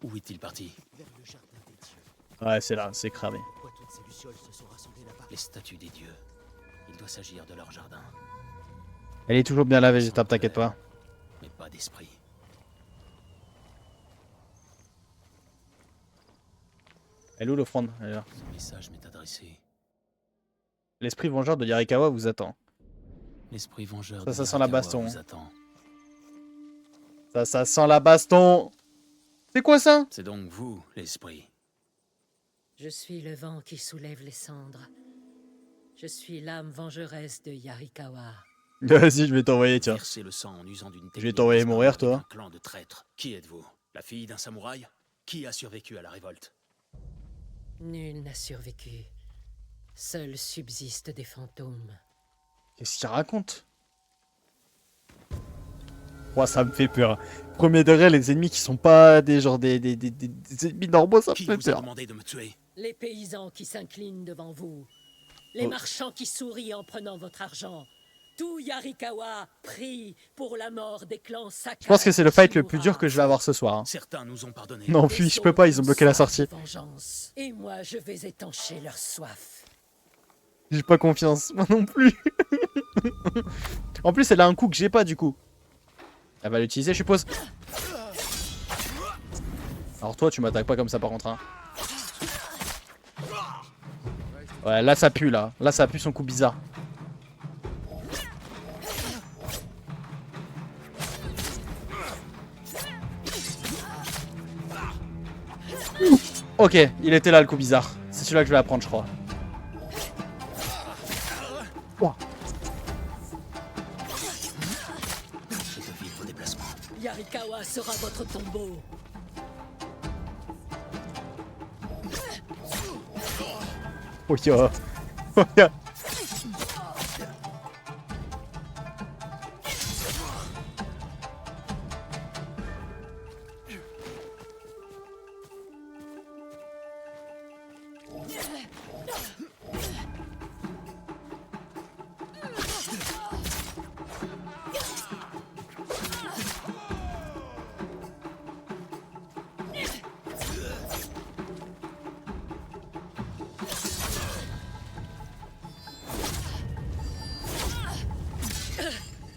Où est-il parti? Vers le jardin des dieux. Ouais, c'est là, c'est cramé. Pourquoi toutes ces lucioles se sont rassemblées là-bas? Les statues des dieux. Il doit s'agir de leur jardin, Elle est toujours bien lavée, j'étape, t'inquiète pas. mais pas d'esprit. Elle est où l'offrande? Elle est là. Ce message m'est adressé. L'esprit vengeur de Yarikawa vous attend. L'esprit vengeur Ça, de ça sent la Yarikawa baston. vous attend. Ça sent la baston. C'est quoi ça? C'est donc vous, l'esprit. Je suis le vent qui soulève les cendres. Je suis l'âme vengeresse de Yarikawa. Vas-y, je vais t'envoyer, tiens. Verser le sang en usant d'une vais technique t'envoyer disparue mourir, avec toi. un clan de traîtres. Qui êtes-vous? La fille d'un samouraï? Qui a survécu à la révolte? Nul n'a survécu. Seuls subsistent des fantômes. Qu'est-ce qu'il raconte? Ouais, ça me fait peur. Premier degré, les ennemis qui sont pas des genre des ennemis normaux, ça me Qui fait vous a peur. demandé de me tuer? Les paysans qui s'inclinent devant vous. Les Oh. marchands qui sourient en prenant votre argent. Tout Yarikawa prie pour la mort des clans Sakai. Je pense que c'est le fight le plus Shimura. dur que je vais avoir ce soir. Hein. Certains nous ont pardonné. Non, Les fuis, je peux pas, ils ont bloqué la autres ont sortie. soif de vengeance. Et moi, je vais étancher leur soif. J'ai pas confiance, moi non plus. En plus, elle a un coup que j'ai pas du coup. Elle va l'utiliser, je suppose. Alors toi, tu m'attaques pas comme ça par contre. Hein. Ouais, là ça pue là. Là ça pue son coup bizarre. Ok, il était là le coup bizarre. C'est celui-là que je vais apprendre, je crois. Ouah. Je devine vos déplacements. Yarikawa sera votre tombeau. Oh ya. Oh ya.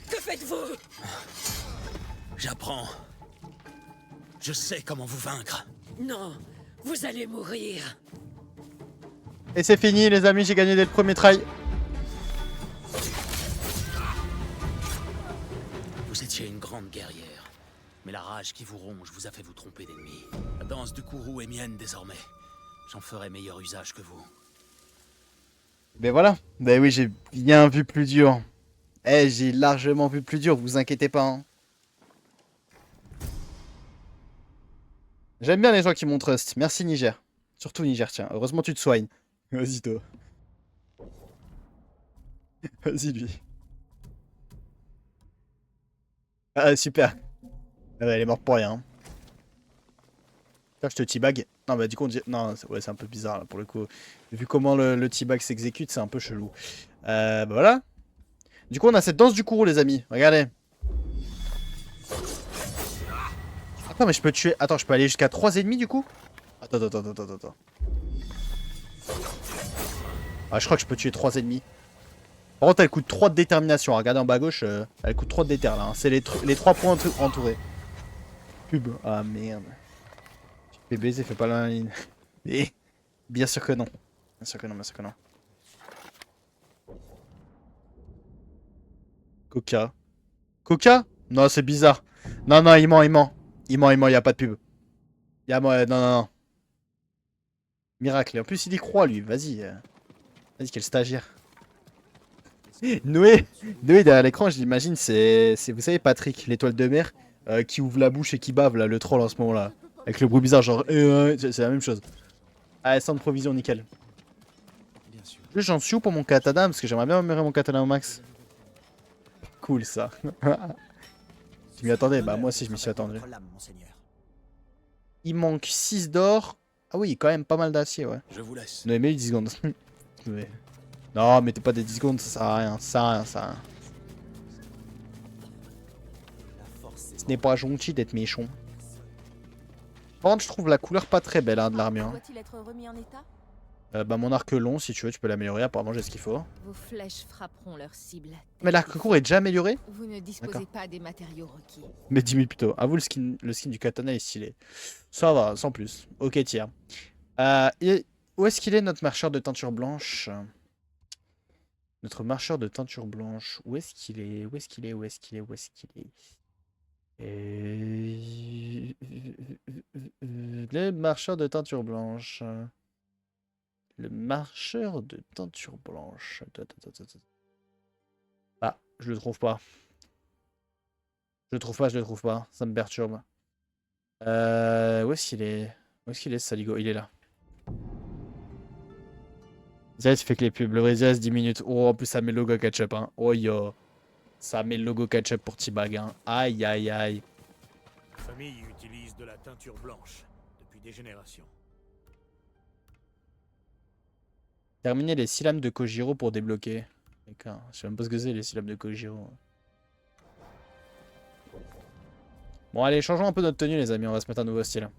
Que faites-vous? J'apprends. Je sais comment vous vaincre. Non, vous allez mourir. Et c'est fini les amis, j'ai gagné dès le premier try. Vous étiez une grande guerrière. Mais la rage qui vous ronge vous a fait vous tromper d'ennemi. La danse du courroux est mienne désormais. J'en ferai meilleur usage que vous. Ben voilà. Ben oui, j'ai bien vu plus dur. Eh, j'ai largement vu plus dur, vous inquiétez pas. Hein. J'aime bien les gens qui m'ont trust. Merci Niger. Surtout Niger, tiens. Heureusement tu te soignes. Vas-y toi. Vas-y lui. Ah super. Ah ouais, elle est morte pour rien. Là, je te teabag. Non bah du coup on dit... Non, ouais, c'est un peu bizarre là pour le coup. Vu comment le teabag s'exécute, c'est un peu chelou. Bah voilà. Du coup on a cette danse du courroux les amis. Regardez. Attends mais je peux tuer... Attends, je peux aller jusqu'à 3 ennemis du coup? Attends. Ah, je crois que je peux tuer 3 ennemis. Par contre, elle coûte 3 de détermination. Regardez en bas à gauche, elle coûte 3 de déter là. Hein. C'est les 3 points entourés. Pub. Ah merde. Fais baiser, fais pas la ligne. Et bien sûr que non. Bien sûr que non. Coca? Non, c'est bizarre. Non, il ment. Il ment, y a pas de pub. Y a moi, non. Miracle. Et en plus, il y croit, lui. Vas-y. Vas-y, quel stagiaire. Noé derrière l'écran, je l'imagine, c'est, vous savez, Patrick, l'étoile de mer, qui ouvre la bouche et qui bave, là, le troll en ce moment-là. Avec le bruit bizarre, genre, c'est la même chose. Ah, sans de provision, nickel. Bien sûr. J'en suis où pour mon katana? Parce que j'aimerais bien améliorer mon katana au max. Cool, ça. Tu m'y attendais? Bah, moi aussi, je m'y suis attendu. Il manque 6 d'or. Ah oui, quand même pas mal d'acier, ouais. Je vous laisse. Non, mais 10 secondes. Ouais. Non, mettez pas des 10 secondes, ça sert à rien. Ça sert à rien, ça. Ce n'est pas gentil d'être méchant. Par contre, je trouve la couleur pas très belle hein, de l'armure. Doit-il être remis en état? Bah, mon arc long, si tu veux, tu peux l'améliorer. Apparemment, j'ai ce qu'il faut. Vos flèches frapperont leur cible. Mais l'arc court est déjà amélioré? Vous ne disposez pas des matériaux requis. Mais 10 000 plutôt. Avoue, le skin du katana est stylé. Ça va, sans plus. Ok, tiens. Où est-ce qu'il est notre marcheur de teinture blanche? Notre marcheur de teinture blanche. Où est-ce qu'il est? Le marcheur de teinture blanche. Le marcheur de teinture blanche. Ah, je le trouve pas. Je le trouve pas. Ça me perturbe. Où est-ce qu'il est? Où est-ce qu'il est, ce saligo? Il est là. Zez fait que les pubs. Le vrai Zez 10 minutes. Oh, en plus, ça met le logo ketchup. Hein. Oh yo. Ça met le logo ketchup pour T-Bag. Hein. Aïe. La famille utilise de la teinture blanche depuis des générations. Terminer les 6 lames de Kojiro pour débloquer. D'accord. Je sais même pas ce que c'est, les 6 lames de Kojiro. Bon, allez, changeons un peu notre tenue, les amis. On va se mettre un nouveau style.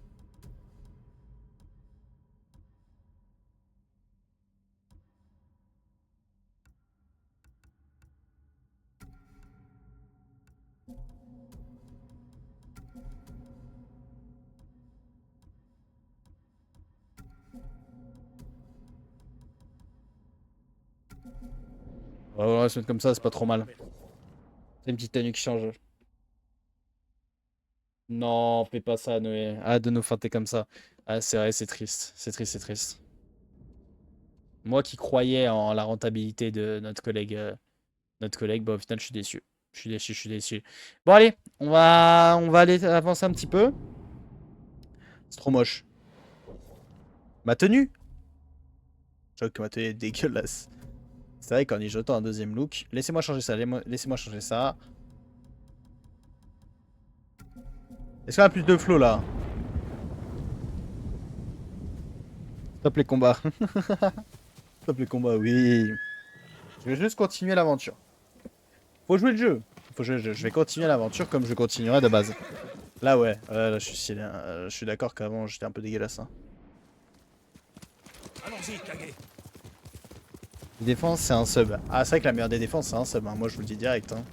On va se mettre comme ça, c'est pas trop mal. C'est une petite tenue qui change. Non, fais pas ça, Noé. Arrête de nous feinter comme ça. Ah, c'est vrai, c'est triste. C'est triste, c'est triste. Moi qui croyais en la rentabilité de notre collègue, bah au final, je suis déçu. Je suis déçu, je suis déçu. Bon, allez, on va aller avancer un petit peu. C'est trop moche. Ma tenue? Je vois que ma tenue est dégueulasse. C'est vrai qu'en y jetant un deuxième look. Laissez-moi changer ça, laissez-moi changer ça. Est-ce qu'on a plus de flow là? Stop les combats. Stop les combats, oui. Je vais juste continuer l'aventure. Faut jouer le jeu. Faut jouer le jeu. Je vais continuer l'aventure comme je continuerai de base. Là, ouais. Là, je suis d'accord qu'avant, j'étais un peu dégueulasse. Hein. Allons-y, Kage. Défense, c'est un sub. Ah, c'est vrai que la meilleure des défenses, c'est un sub. Hein. Moi, je vous le dis direct. Hein.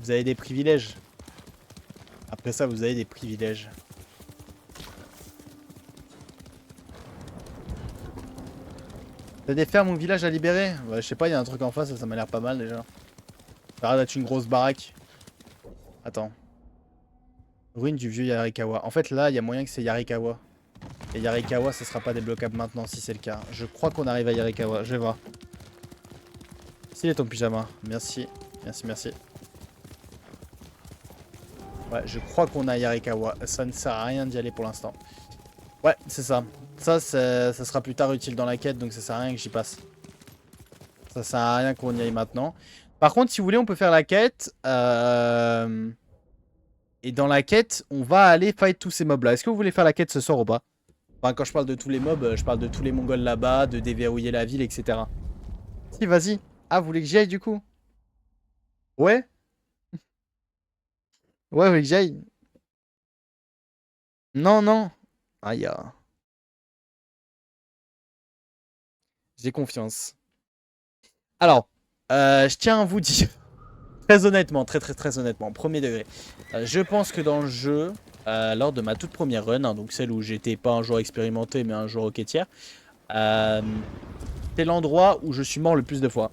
Vous avez des privilèges. Après ça, vous avez des privilèges. T'as des fermes ou villages à libérer? Ouais, je sais pas, il y a un truc en face, ça m'a l'air pas mal déjà. Ça a l'air d'être une grosse baraque. Attends. Ruine du vieux Yarikawa. En fait, là, il y a moyen que c'est Yarikawa. Et Yarikawa, ça sera pas débloquable maintenant si c'est le cas. Je crois qu'on arrive à Yarikawa. Je vais voir. S'il est ton pyjama. Merci. Merci, merci. Ouais, je crois qu'on a Yarikawa. Ça ne sert à rien d'y aller pour l'instant. Ouais, c'est ça. Ça sera plus tard utile dans la quête, donc ça sert à rien que j'y passe. Ça sert à rien qu'on y aille maintenant. Par contre, si vous voulez, on peut faire la quête. Et dans la quête, on va aller fight tous ces mobs-là. Est-ce que vous voulez faire la quête ce soir ou pas? Enfin, quand je parle de tous les mobs, je parle de tous les Mongols là-bas, de déverrouiller la ville, etc. Si, vas-y. Ah, vous voulez que j'y aille du coup? Ouais? Ouais, vous voulez que j'y aille? Non, non. Aïe. J'ai confiance. Alors, je tiens à vous dire, très honnêtement, très honnêtement, premier degré, je pense que dans le jeu, lors de ma toute première run, hein, donc celle où j'étais pas un joueur expérimenté mais un joueur hockey tiers, c'est l'endroit où je suis mort le plus de fois.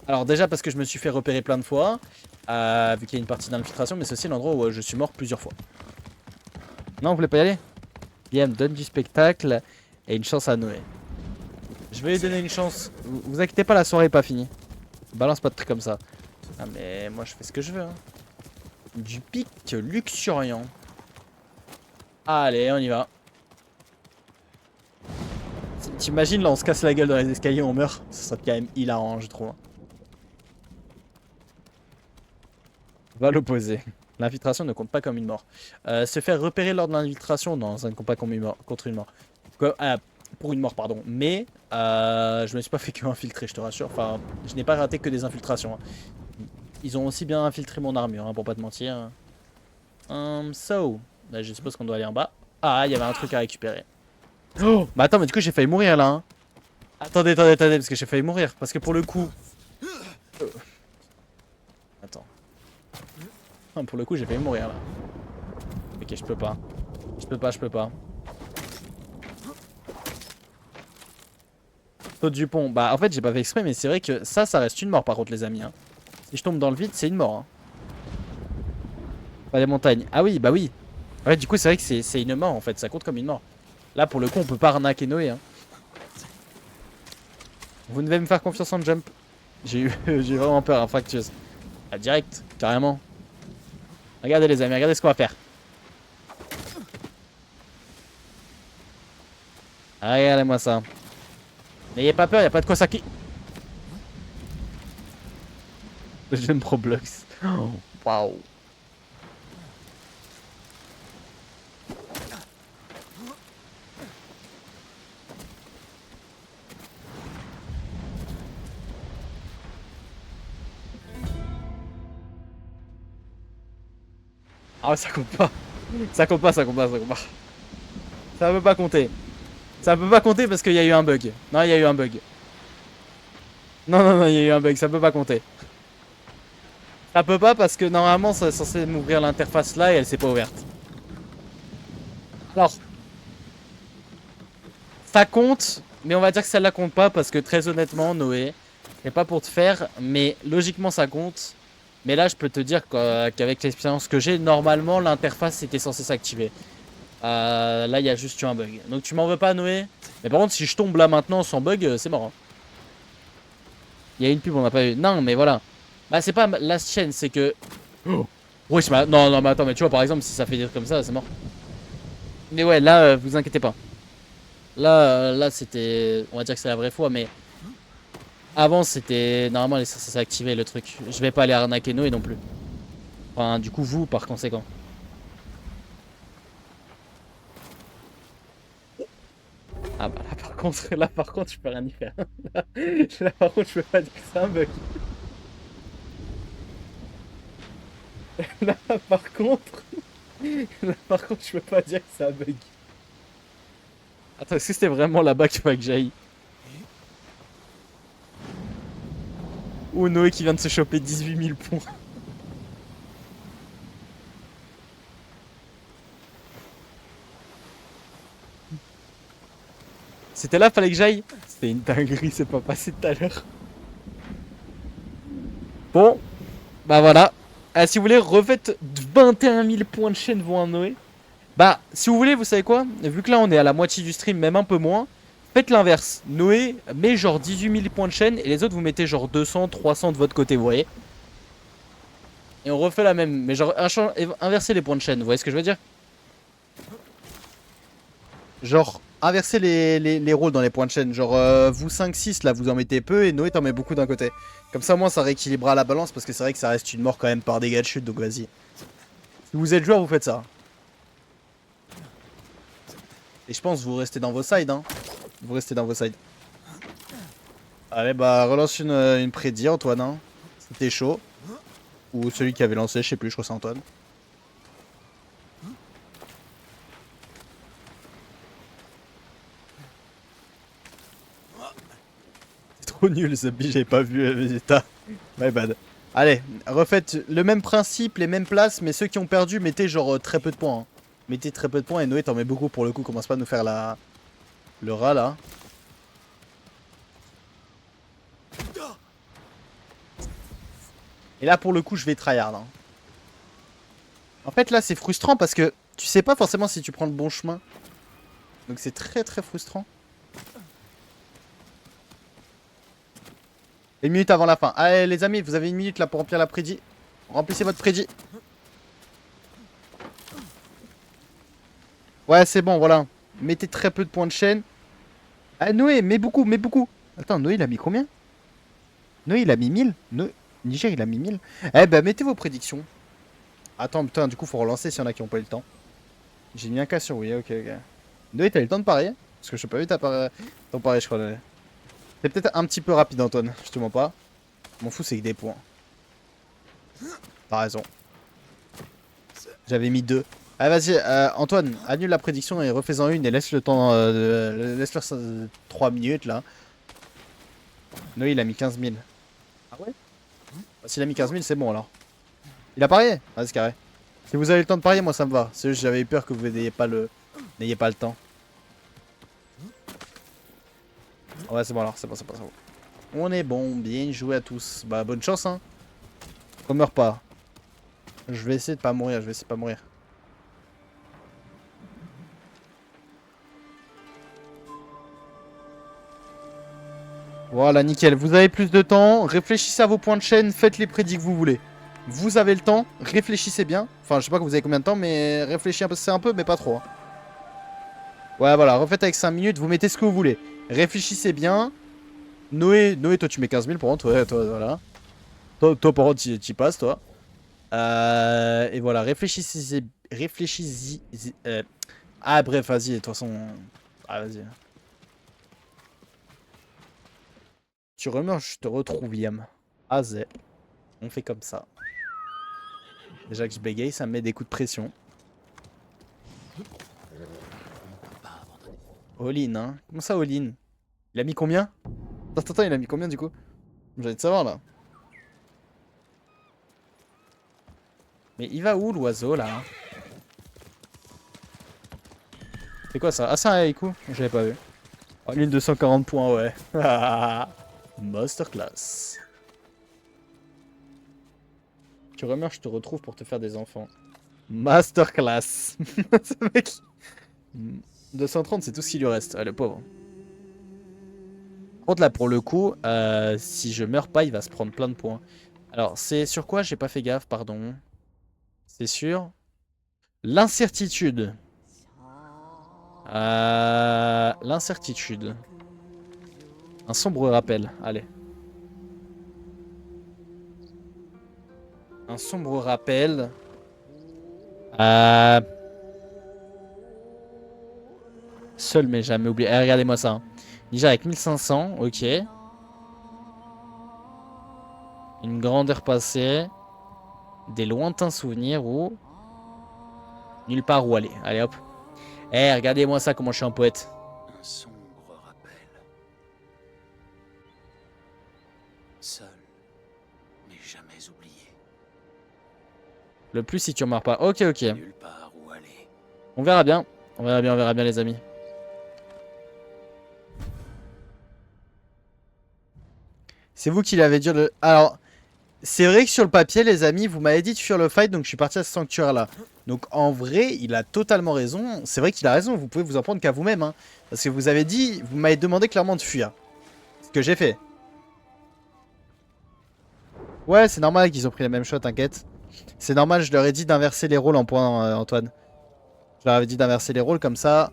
Alors déjà parce que je me suis fait repérer plein de fois, vu qu'il y a une partie d'infiltration, mais c'est aussi l'endroit où je suis mort plusieurs fois. Non, vous voulez pas y aller? Game, donne du spectacle et une chance à Noé. Je vais lui donner une chance. Vous inquiétez pas, la soirée est pas finie. Balance pas de trucs comme ça. Ah mais moi je fais ce que je veux. Hein. Du pic luxuriant. Allez, on y va. T'imagines là on se casse la gueule dans les escaliers, on meurt. Ça serait quand même hilarant, je trouve. Va l'opposer. L'infiltration ne compte pas comme une mort. Se faire repérer lors de l'infiltration, non, ça ne compte pas comme une mort, contre une mort. Pour une mort, pardon. Mais je me suis pas fait que infiltrer, je te rassure. Enfin, je n'ai pas raté que des infiltrations. Hein. Ils ont aussi bien infiltré mon armure, hein, pour pas te mentir. Là, je suppose qu'on doit aller en bas. Ah, il y avait un truc à récupérer. Oh, bah attends, mais du coup, j'ai failli mourir là. Hein. Attendez, parce que j'ai failli mourir. Parce que pour le coup... Attends. Pour le coup, j'ai failli mourir là. Ok, je peux pas. Je peux pas. Saute du pont. Bah, en fait, j'ai pas fait exprès, mais c'est vrai que ça reste une mort par contre, les amis. Hein. Si je tombe dans le vide, c'est une mort. Hein. Pas les montagnes. Ah oui, bah oui. Ouais, du coup, c'est vrai que c'est une mort en fait. Ça compte comme une mort. Là, pour le coup, on peut pas arnaquer Noé. Hein. Vous devez me faire confiance en jump. J'ai eu vraiment peur, hein, Fractueuse. Ah, direct, carrément. Regardez les amis, regardez ce qu'on va faire. Ah, regardez-moi ça. N'ayez pas peur, y a pas de quoi ça qui... J'aime Roblox. Waouh. Ah ça compte pas. Ça compte pas. Ça peut pas compter. Ça peut pas compter parce qu'il y a eu un bug. Non, il y a eu un bug. Non, il y a eu un bug, ça peut pas compter. Ça peut pas parce que normalement c'est censé m'ouvrir l'interface là et elle s'est pas ouverte. Alors. Ça compte, mais on va dire que celle-là compte pas parce que très honnêtement, Noé, C'est pas pour te faire, mais logiquement ça compte. Mais là, je peux te dire qu'avec l'expérience que j'ai, normalement, l'interface était censée s'activer. Là, il y a juste eu un bug. Donc tu m'en veux pas, Noé. Mais par contre, si je tombe là maintenant sans bug, c'est mort. Hein. Il y a une pub, on n'a pas eu. Non, mais voilà. Bah, c'est pas la chaîne, c'est que... Oh. Oui, non, non, mais attends, mais tu vois, par exemple, si ça fait dire comme ça, c'est mort. Mais ouais, là, vous inquiétez pas. Là, c'était... On va dire que c'est la vraie fois, mais... Avant, c'était... Normalement, ça s'est activé, le truc. Je vais pas aller arnaquer Noé non plus. Enfin, du coup, vous, par conséquent. Ah bah là par contre je peux rien y faire. Là par contre je peux pas dire que c'est un bug. Là par contre je peux pas dire que c'est un bug. Attends, est-ce que c'était vraiment là-bas qu'il fallait que j'aille? Ou Noé qui vient de se choper 18 000 points. C'était là, fallait que j'aille. C'était une dinguerie, c'est pas passé tout à l'heure. Bon, bah voilà. Si vous voulez, refaites 21 000 points de chaîne devant un Noé. Bah, si vous voulez, vous savez quoi? Vu que là, on est à la moitié du stream, même un peu moins, faites l'inverse. Noé met genre 18 000 points de chaîne et les autres, vous mettez genre 200, 300 de votre côté, vous voyez? Et on refait la même. Mais genre, inverser les points de chaîne, vous voyez ce que je veux dire? Genre, inverser les rôles dans les points de chaîne. Genre, vous 5-6, là, vous en mettez peu et Noé t'en met beaucoup d'un côté. Comme ça, moi, ça rééquilibrera la balance parce que c'est vrai que ça reste une mort quand même par dégâts de chute, donc vas-y. Si vous êtes joueur, vous faites ça. Et je pense que vous restez dans vos sides, hein. Vous restez dans vos sides. Allez, bah, relance une prédit, Antoine, hein. C'était chaud. Ou celui qui avait lancé, je sais plus, je crois que c'est Antoine. C'est trop nul ce bi, j'avais pas vu Vegeta. My bad. Allez, refaites le même principe, les mêmes places, mais ceux qui ont perdu, mettez genre très peu de points. Hein. Mettez très peu de points et Noé t'en met beaucoup pour le coup, commence pas à nous faire le rat là. Et là pour le coup je vais tryhard. Hein. En fait là c'est frustrant parce que tu sais pas forcément si tu prends le bon chemin. Donc c'est très très frustrant. Une minute avant la fin. Allez les amis, vous avez une minute là pour remplir la prédit. Remplissez votre prédit. Ouais c'est bon voilà. Mettez très peu de points de chaîne. Ah Noé, mets beaucoup, mets beaucoup. Attends, Noé il a mis combien? Noé il a mis 1000. Niger il a mis 1000. Eh ben mettez vos prédictions. Attends putain du coup faut relancer s'il y en a qui ont pas eu le temps. J'ai mis un cas sur oui, ok. Noé t'as eu le temps de parier? Parce que je n'ai pas vu ton pari je crois. C'est peut-être un petit peu rapide Antoine, je te mens pas. M'en fous c'est que des points. T'as raison. J'avais mis 2. Allez vas-y Antoine, annule la prédiction et refais-en une et laisse le temps laisse-leur 3 minutes là. Noé il a mis 15 000. Ah ouais? S'il a mis 15 000 c'est bon alors. Il a parié? Vas-y carré. Si vous avez le temps de parier moi ça me va. C'est juste j'avais eu peur que vous n'ayez pas le temps. Ouais c'est bon alors, c'est bon. On est bon, bien joué à tous. Bah bonne chance hein. On meurt pas. Je vais essayer de pas mourir, Voilà, nickel. Vous avez plus de temps. Réfléchissez à vos points de chaîne. Faites les prédits que vous voulez. Vous avez le temps. Réfléchissez bien. Enfin, je sais pas que vous avez combien de temps, mais réfléchissez un peu, mais pas trop. Hein. Ouais, voilà. Refaites avec 5 minutes. Vous mettez ce que vous voulez. Réfléchissez bien. Noé, toi, tu mets 15 000 pour contre. Ouais, toi, voilà. Toi par contre, t'y passes, toi. Et voilà. Réfléchissez. Ah, bref, vas-y. De toute façon. Ah, vas-y. Tu remeurs, je te retrouve, Yam. Azé. On fait comme ça. Déjà que je bégaye, ça me met des coups de pression. All-in, hein. Comment ça, all-in? Il a mis combien? Attends, il a mis combien du coup? J'ai envie de savoir là. Mais il va où l'oiseau là? C'est quoi ça? Ah, c'est un haïku? Je l'avais pas vu. Oh, 1240 points, ouais. Masterclass. Tu remeurs, je te retrouve pour te faire des enfants. Masterclass. Ce mec. 230, c'est tout ce qui lui reste. Ah, le pauvre. Par contre, là, pour le coup, si je meurs pas, il va se prendre plein de points. Alors, c'est sur quoi? J'ai pas fait gaffe, pardon. C'est sur l'incertitude. L'incertitude. Un sombre rappel. Allez. Un sombre rappel. Seul mais jamais oublié. Eh, regardez-moi ça. Hein. Déjà avec 1500, ok. Une grandeur passée. Des lointains souvenirs ou... Nulle part où aller. Allez hop. Eh, regardez-moi ça, comment je suis un poète. Un sombre rappel. Seul, mais jamais oublié. Le plus si tu meurs pas. Ok, ok. Nulle part où aller. On verra bien. On verra bien les amis. C'est vous qui l'avez dit le... Alors, c'est vrai que sur le papier, les amis, vous m'avez dit de fuir le fight, donc je suis parti à ce sanctuaire-là. Donc en vrai, il a totalement raison. C'est vrai qu'il a raison, vous pouvez vous en prendre qu'à vous-même. Hein, parce que vous avez dit, vous m'avez demandé clairement de fuir. Ce que j'ai fait. Ouais, c'est normal qu'ils ont pris les mêmes choix, t'inquiète. C'est normal, je leur ai dit d'inverser les rôles en point, Antoine. Je leur avais dit d'inverser les rôles, comme ça,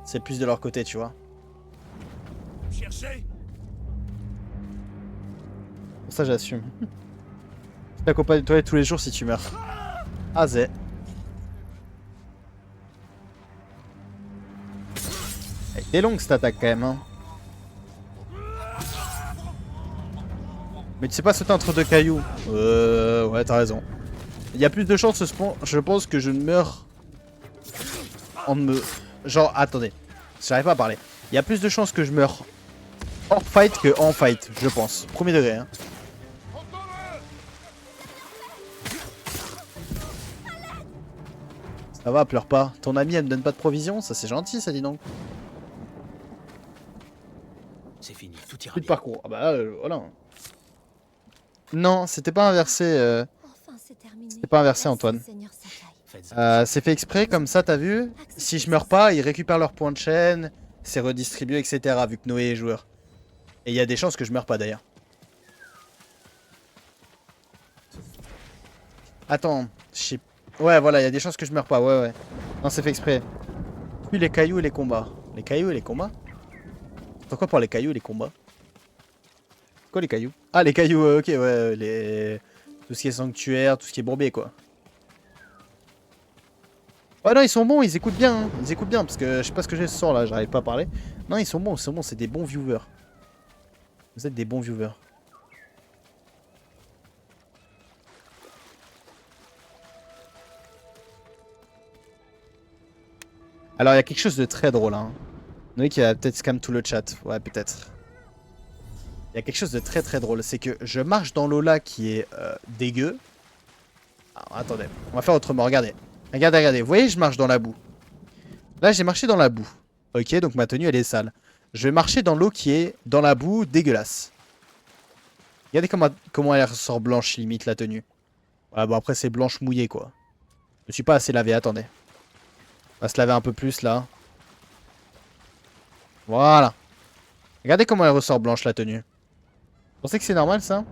c'est plus de leur côté, tu vois. Cherchez. Pour ça, j'assume. Je t'accompagne de toi tous les jours si tu meurs. Ah, zé. Elle était longue cette attaque quand même. Hein. Mais tu sais pas sauter entre deux cailloux. Ouais, t'as raison. Il y a plus de chances, je pense, que je ne meurs en me... Genre, attendez. J'arrive pas à parler. Il y a plus de chances que je meure hors fight que en fight, je pense. Premier degré, hein. Ça va, pleure pas. Ton ami, elle me donne pas de provisions? Ça, c'est gentil, ça, dis donc. C'est fini, tout ira Plus de bien. parcours. Ah bah, voilà. Non, c'était pas inversé. Enfin, c'est terminé. C'était pas inversé, Antoine. Seigneur Sakai. Faites attention. C'est fait exprès, comme ça, t'as vu? Si je meurs pas, ils récupèrent leurs points de chaîne, c'est redistribué, etc. Vu que Noé est joueur. Et il y a des chances que je meurs pas, d'ailleurs. Attends, je sais... Ouais, voilà, il y a des chances que je meurs pas, ouais. Non, c'est fait exprès. Puis les cailloux et les combats. Les cailloux et les combats? Pourquoi par les cailloux et les combats? Quoi les cailloux? Ah, les cailloux, ok, ouais, les... Tout ce qui est sanctuaire, tout ce qui est bourbier, quoi. Ouais, non, ils sont bons, ils écoutent bien, hein. Ils écoutent bien, parce que je sais pas ce que j'ai ce soir, là, j'arrive pas à parler. Non, ils sont bons, c'est des bons viewers. Vous êtes des bons viewers. Alors, il y a quelque chose de très drôle, hein. Noé qui va peut-être scam tout le chat. Ouais, peut-être. Il y a quelque chose de très très drôle. C'est que je marche dans l'eau là qui est dégueu. Alors, attendez. On va faire autrement. Regardez. Regardez. Vous voyez, je marche dans la boue. Là, j'ai marché dans la boue. Ok, donc ma tenue, elle est sale. Je vais marcher dans l'eau qui est dans la boue dégueulasse. Regardez comment elle ressort blanche, limite, la tenue. Voilà, bon, après, c'est blanche mouillée, quoi. Je me suis pas assez lavé. Attendez. On va se laver un peu plus, là. Voilà. Regardez comment elle ressort blanche, la tenue. Vous pensez que c'est normal, ça?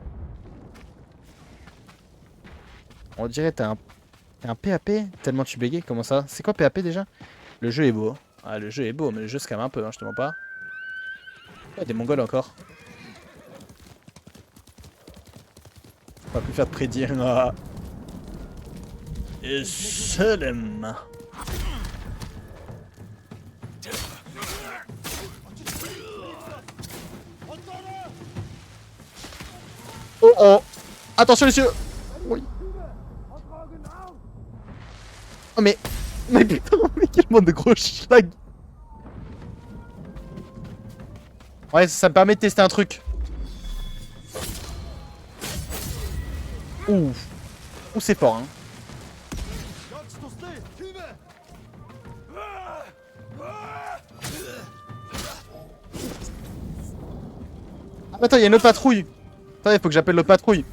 On dirait t'as un PAP tellement tu bégayes. Comment ça? C'est quoi PAP déjà? Le jeu est beau. Ah, le jeu est beau, mais le jeu se calme un peu, hein, je te mens pas. Il y a des mongols encore. On va plus faire de prédire. Ah. Et Salem. Oh oh! Attention les yeux! Oui. Oh mais putain, mais quel monde de gros schlag! Ouais, ça me permet de tester un truc. Ouh. Ouh, c'est fort, hein. Attends, il y a une autre patrouille. Attends, il faut que j'appelle l'autre patrouille.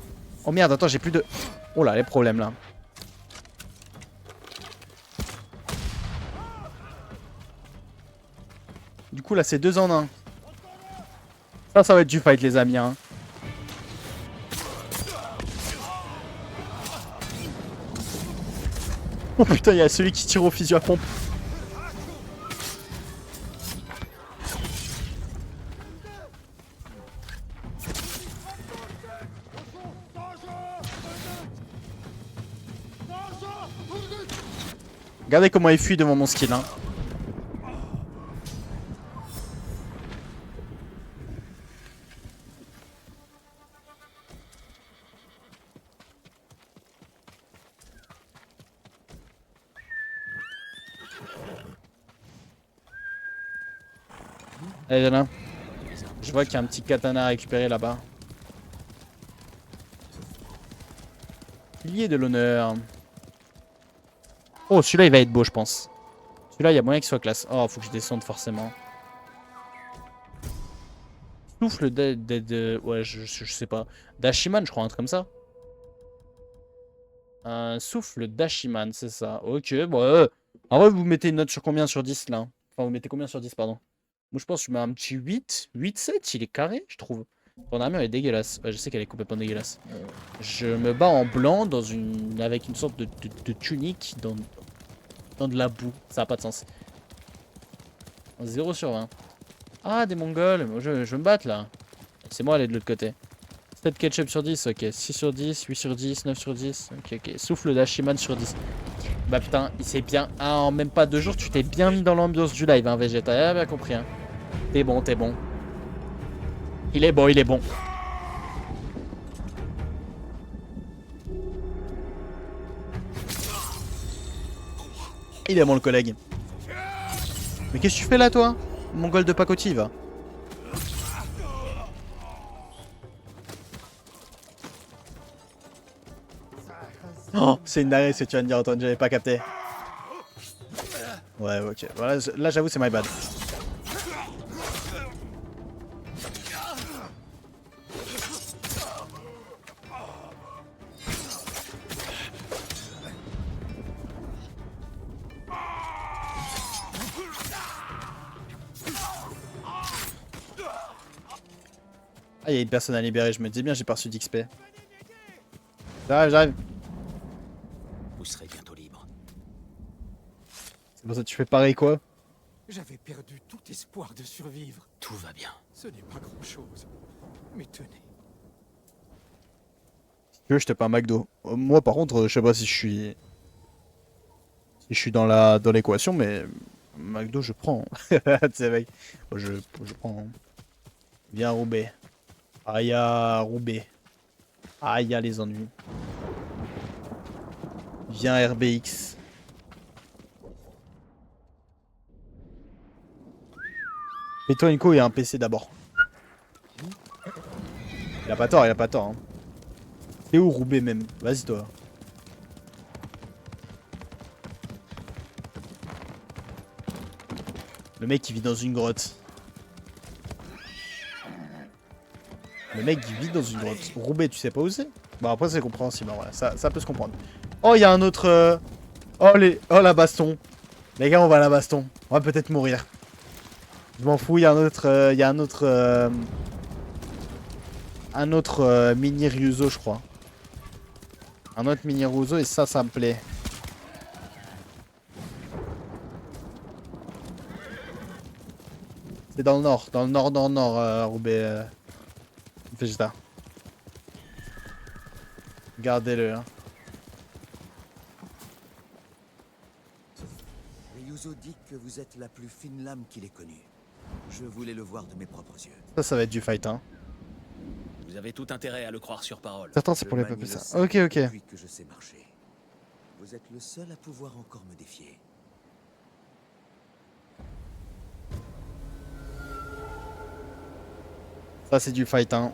Oh merde, attends, j'ai plus de... Oh là, les problèmes là. Du coup, là, c'est 2 en 1. Ça va être du fight, les amis. Hein. Oh putain, il y a celui qui tire au fusil à pompe. Regardez comment il fuit devant mon skill. Hein. Allez, y'en a un. Je vois qu'il y a un petit katana à récupérer là-bas. Pilier de l'honneur. Oh, celui-là, il va être beau, je pense. Celui-là, il y a moyen qu'il soit classe. Oh, faut que je descende forcément. Souffle ouais, je sais pas. D'Ashiman, je crois, un truc comme ça. Un souffle d'Ashiman, c'est ça. Ok, bon. En vrai, vous mettez une note sur combien sur 10 là? Enfin, vous mettez combien sur 10, pardon? Moi, je pense que je mets un petit 8. 8-7, il est carré, je trouve. Ton armure est dégueulasse. Ouais, je sais qu'elle est complètement dégueulasse. Je me bats en blanc dans avec une sorte de tunique dans de la boue. Ça n'a pas de sens. 0 sur 20. Ah, des Mongols. Je veux me battre là. C'est moi aller de l'autre côté. 7 ketchup sur 10, ok. 6 sur 10, 8 sur 10, 9 sur 10. Ok, ok. Souffle d'Ashiman sur 10. Bah putain, il s'est bien... Ah, en même pas 2 jours, tu t'es bien mis dans l'ambiance du live, hein, Vegeta. Ah, bien compris, hein. T'es bon, t'es bon. Il est bon, il est bon. Il est bon, le collègue. Mais qu'est-ce que tu fais là, toi? Mongol de pacotille, va. Oh, c'est une dinguerie ce que tu viens de dire, Antoine, j'avais pas capté. Ouais, ok. Voilà, là, j'avoue, c'est my bad. Ah, il y a une personne à libérer, je me disais bien, j'ai pas reçu d'XP. J'arrive, j'arrive. Vous serez bientôt libre. C'est pour ça que tu fais pareil, quoi? J'avais perdu tout espoir de survivre. Tout va bien. Ce n'est pas grand-chose. Mais tenez. Si tu veux, je te paie un McDo. Moi, par contre, je sais pas si je suis... Si je suis dans l'équation, mais... McDo, je prends. Tu sais, mec. Je prends. Viens, Roubaix. Aïe, Roubaix. Aïe, les ennuis. Viens, RBX. Fais-toi une co, il y a un PC d'abord. Il a pas tort, il a pas tort. Hein. C'est où Roubaix même? Vas-y, toi. Le mec qui vit dans une grotte. Le mec qui vit dans une grotte. Roubaix, tu sais pas où c'est? Bon, après, c'est compréhensible. Voilà. Ça peut se comprendre. Oh, il y a un autre... Oh, la baston. Les gars, on va à la baston. On va peut-être mourir. Je m'en fous, il y a un autre... Il y a un autre... Un autre mini Ryuzo, je crois. Un autre mini Ryuzo, et ça me plaît. C'est dans le nord, Roubaix, Vegeta. Gardez-le. Hein. Ryuzo dit que vous êtes la plus fine lame qu'il ait connue. Je voulais le voir de mes propres yeux. Ça va être du fight, hein. Vous avez tout intérêt à le croire sur parole. Certains, c'est pour les peuples, ça. Ok, ok. Depuis que je sais marcher. Vous êtes le seul à pouvoir encore me défier. Ça, c'est du fight, hein.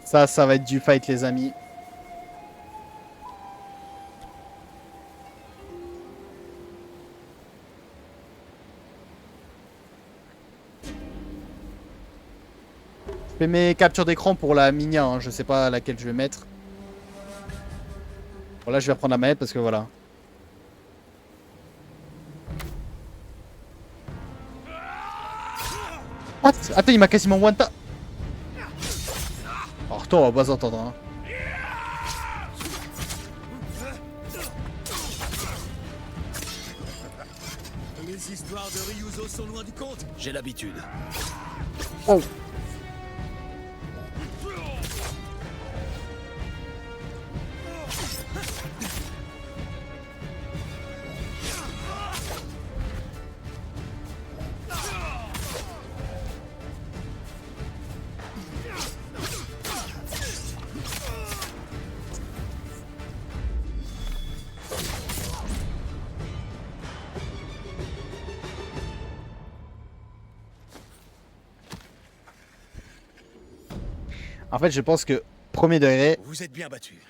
Ça va être du fight, les amis. fais mes captures d'écran pour la Minia, hein. Je sais pas laquelle je vais mettre. Bon là je vais reprendre la manette parce que voilà. What? Attends, il m'a quasiment one tap. Oh, toi, on va pas s'entendre, hein. Les histoires de Ryuzo sont loin du compte. J'ai l'habitude. Oh. En fait, je pense que premier degré, Vous êtes bien battu,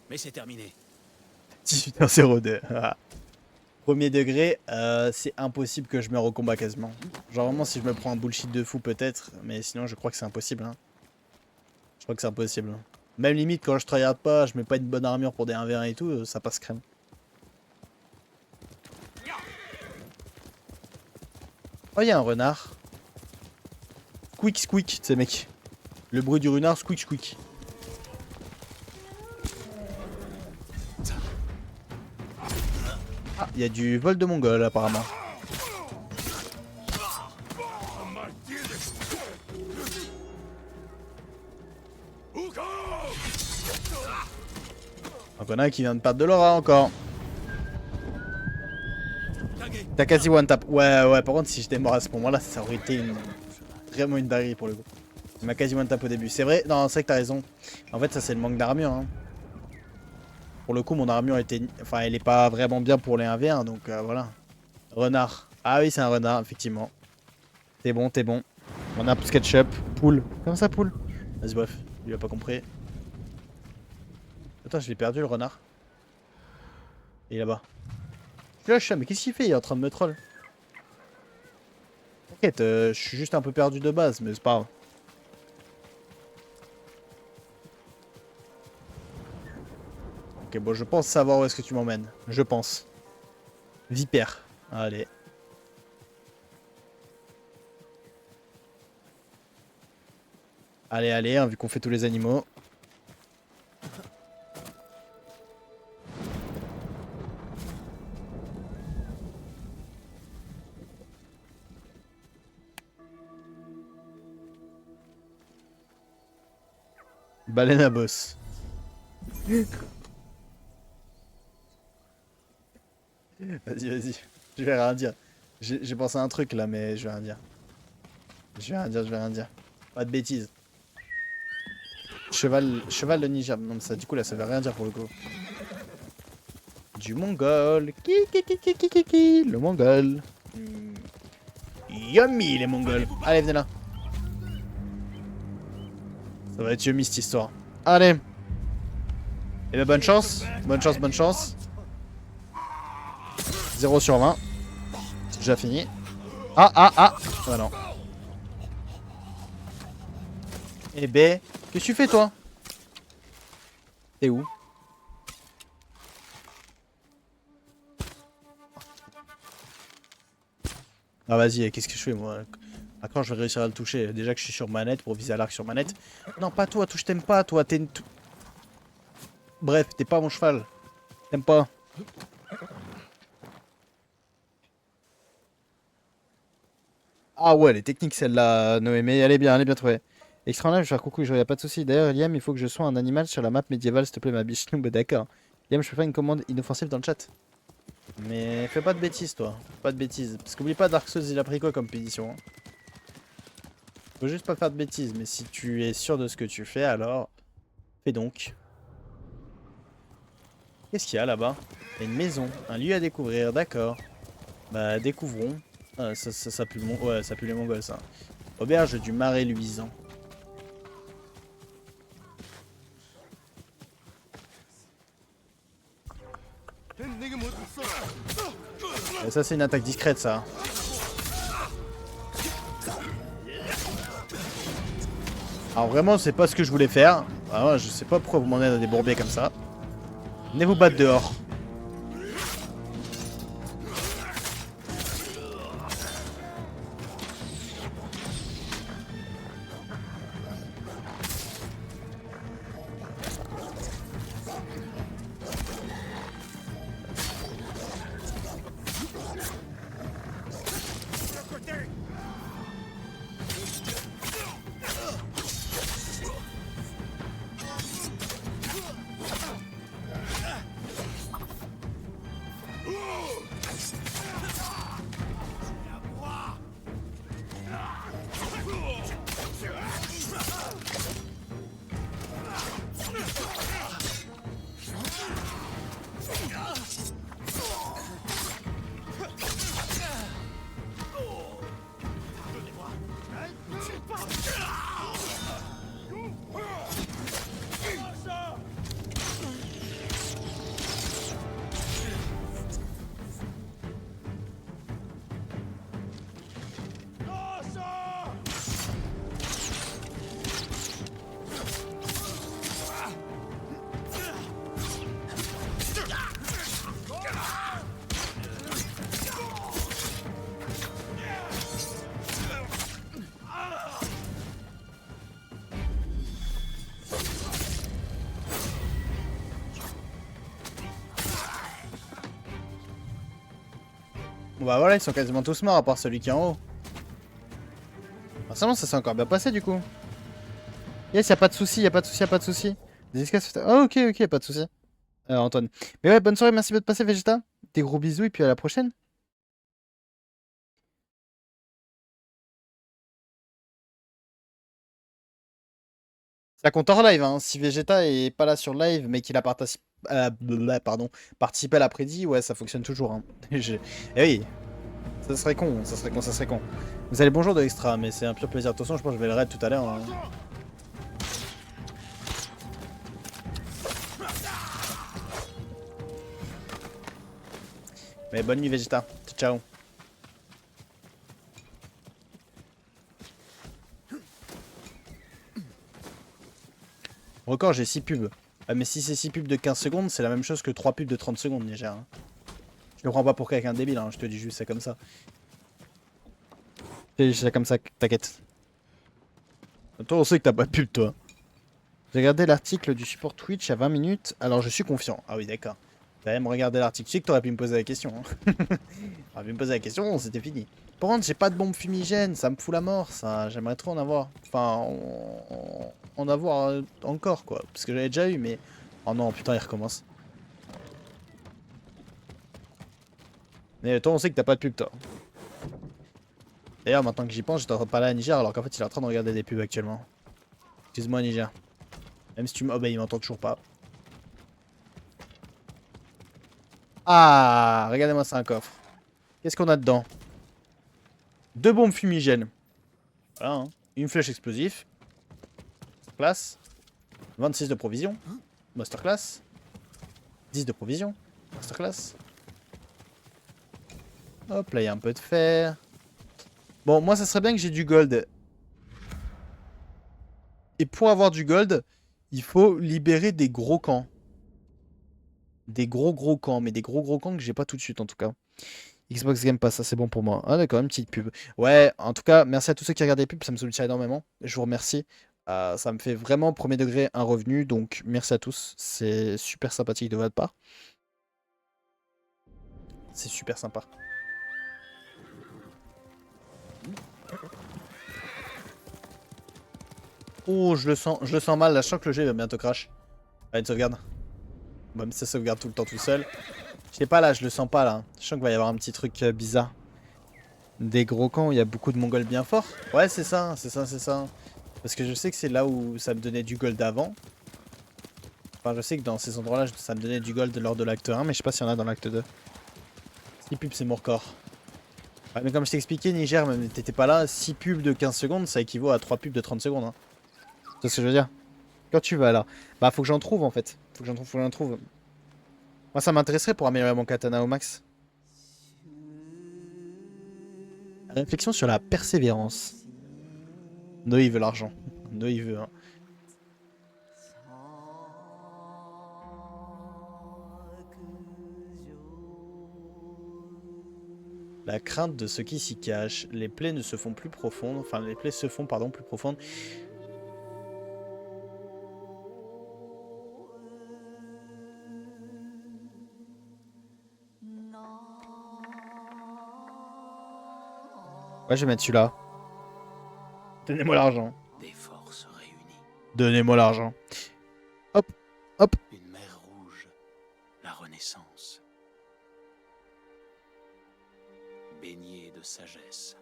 mais c'est terminé. 18h02. Ah. Premier degré, c'est impossible que je me recombat quasiment. Genre vraiment si je me prends un bullshit de fou peut-être, mais sinon je crois que c'est impossible. Hein. Je crois que c'est impossible. Même limite quand je tryhard pas, je mets pas une bonne armure pour des 1v1 et tout, ça passe crème. Oh, il y a un renard. Squeak squeak, tu sais mec. Le bruit du renard, squeak squeak. Ah, il y a du vol de mongol apparemment. Donc on a un qui vient de perdre de l'aura encore. T'as quasi one tap. Ouais, par contre si j'étais mort à ce moment là, ça aurait été vraiment une dinguerie pour le coup. Il m'a quasi one tap au début. C'est vrai, non c'est vrai que t'as raison. En fait ça c'est le manque d'armure. Hein. Pour le coup mon armure était... Enfin elle est pas vraiment bien pour les 1v1 donc voilà. Renard. Ah oui c'est un renard effectivement. T'es bon, t'es bon. On a un plus ketchup. Poule. Comment ça poule? Vas-y bref, il a pas compris. Attends je l'ai perdu le renard. Il est là-bas. Je lâche ça, mais qu'est-ce qu'il fait? Il est en train de me troll. T'inquiète, je suis juste un peu perdu de base, mais c'est pas grave. Ok, bon, je pense savoir où est-ce que tu m'emmènes. Je pense. Vipère. Allez. Allez, hein, vu qu'on fait tous les animaux. Baleine à boss. Vas-y. Je vais rien dire. J'ai pensé à un truc là, mais je vais rien dire. Je vais rien dire. Pas de bêtises. Cheval de ninja. Non, mais ça, du coup, là, ça veut rien dire pour le coup. Du mongol. Ki. Le mongol. Yummy, les mongols. Allez, venez là. Ça va être yummy cette histoire. Allez. Et ben bonne chance. Bonne chance. 0 sur 20. C'est déjà fini. Ah non. Eh ben, qu'est-ce que tu fais toi? T'es où? Ah vas-y, qu'est-ce que je fais moi? À quand je vais réussir à le toucher? Déjà que je suis sur manette pour viser à l'arc sur manette. Non, pas toi, je t'aime pas, toi, t'es une... Bref, t'es pas mon cheval. T'aimes pas. Ah ouais, les techniques celle-là, Noémie, elle est bien trouvée. Extraordinaire, je vais faire coucou, y a pas de soucis. D'ailleurs, Liam, il faut que je sois un animal sur la map médiévale, s'il te plaît, ma biche. Bah d'accord. Liam, je peux faire une commande inoffensive dans le chat. Mais fais pas de bêtises, toi. Pas de bêtises. Parce qu'oublie pas, Dark Souls, il a pris quoi comme punition, hein. Faut juste pas faire de bêtises, mais si tu es sûr de ce que tu fais, alors fais donc. Qu'est-ce qu'il y a là-bas? Il y a une maison, un lieu à découvrir, d'accord. Bah découvrons. Ah, ça pue ouais, ça pue les mongols ça. Auberge du Marais Luisant. Et ça c'est une attaque discrète ça. Alors vraiment, c'est pas ce que je voulais faire. Ah, je sais pas pourquoi vous m'en êtes à des bourbiers comme ça. Venez vous battre dehors. Bon bah voilà, ils sont quasiment tous morts à part celui qui est en haut. Forcément, ça s'est encore bien passé du coup. Yes, y'a pas de soucis, y'a pas de soucis, y'a pas de soucis. Des escasses... Oh, ok, ok, pas de soucis. Antoine. Mais ouais, bonne soirée, merci de passer, Vegeta. Des gros bisous et puis à la prochaine. Ça compte hors live, hein. Si Vegeta est pas là sur live, mais qu'il a participé à l'après-midi, ouais, ça fonctionne toujours. Hein. Eh oui, ça serait con, ça serait con, ça serait con. Vous allez bonjour de Extra, mais c'est un pur plaisir. Attention, je pense que je vais le raid tout à l'heure. Hein. Mais bonne nuit Vegeta, ciao. Record, j'ai 6 pubs. Ah, mais si c'est 6 pubs de 15 secondes, c'est la même chose que 3 pubs de 30 secondes, déjà. Hein. Je le prends pas pour quelqu'un de débile, hein. Je te dis juste ça comme ça. Je te dis ça comme ça, t'inquiète. Toi, on sait que t'as pas de pub, toi. J'ai regardé l'article du support Twitch à 20 minutes, alors je suis confiant. Ah oui, d'accord. T'as même regardé l'article. Tu sais que t'aurais pu me poser la question. Hein. T'aurais pu me poser la question, c'était fini. Par contre, j'ai pas de bombe fumigène, ça me fout la mort, ça. J'aimerais trop en avoir. Enfin, en avoir encore, quoi. Parce que j'avais déjà eu, mais... Oh non, putain, il recommence. Mais toi, on sait que t'as pas de pub, toi. D'ailleurs, maintenant que j'y pense, j'étais en train de parler à Niger, alors qu'en fait, il est en train de regarder des pubs actuellement. Excuse-moi, Niger. Même si tu me... Oh, bah, il m'entend toujours pas. Ah, regardez-moi ça, un coffre. Qu'est-ce qu'on a dedans? 2 bombes fumigènes. Voilà, hein. Une flèche explosive. Masterclass. 26 de provision. Masterclass. 10 de provision. Masterclass. Hop, là, il y a un peu de fer. Bon, moi, ça serait bien que j'ai du gold. Et pour avoir du gold, il faut libérer des gros camps. Des gros camps. Mais des gros camps que j'ai pas tout de suite, en tout cas. Xbox Game Pass, ça c'est bon pour moi. Ah d'accord, une petite pub. Ouais, en tout cas, merci à tous ceux qui regardent les pubs, ça me soutient énormément. Je vous remercie. Ça me fait vraiment premier degré un revenu, donc merci à tous. C'est super sympathique de votre part. C'est super sympa. Oh, je le sens mal, là, je sens que le jeu va bientôt crash. Allez, une sauvegarde. Bon, même si ça sauvegarde tout le temps tout seul. Je sais pas là, je le sens pas là. Je sens qu'il va y avoir un petit truc bizarre. Des gros camps où il y a beaucoup de mongols bien forts. Ouais, c'est ça, c'est ça, c'est ça. Parce que je sais que c'est là où ça me donnait du gold avant. Enfin, je sais que dans ces endroits-là, ça me donnait du gold lors de l'acte 1, mais je sais pas s'il y en a dans l'acte 2. Si pubs, c'est mon record. Ouais, mais comme je t'ai expliqué, Niger, même t'étais pas là, 6 pubs de 15 secondes, ça équivaut à 3 pubs de 30 secondes. Hein. Tu vois ce que je veux dire? Quand tu vas là, bah faut que j'en trouve en fait. Faut que j'en trouve. Moi, ça m'intéresserait pour améliorer mon katana au max. Réflexion sur la persévérance. Noé, il veut l'argent. Noé il veut. Hein. La crainte de ce qui s'y cache. Les plaies ne se font plus profondes. Enfin, les plaies se font, pardon, plus profondes. Ouais, je vais mettre celui-là. Donnez-moi l'argent. Des forces réunies. Donnez-moi l'argent. Hop, hop. Une mer rouge. La Renaissance. Baignée de sagesse.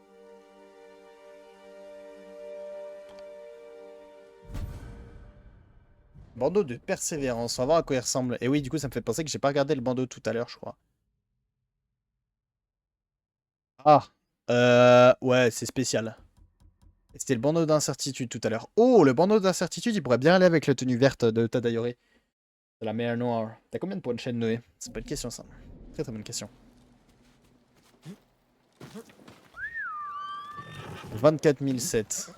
Bandeau de persévérance. On va voir à quoi il ressemble. Et oui, du coup, ça me fait penser que j'ai pas regardé le bandeau tout à l'heure, je crois. Ah. Ouais, c'est spécial. C'était le bandeau d'incertitude tout à l'heure. Oh, le bandeau d'incertitude, il pourrait bien aller avec la tenue verte de Tadayore. De la mer noire. T'as combien de points de chaîne, Noé? C'est pas une question, ça. Très très bonne question. 24 007.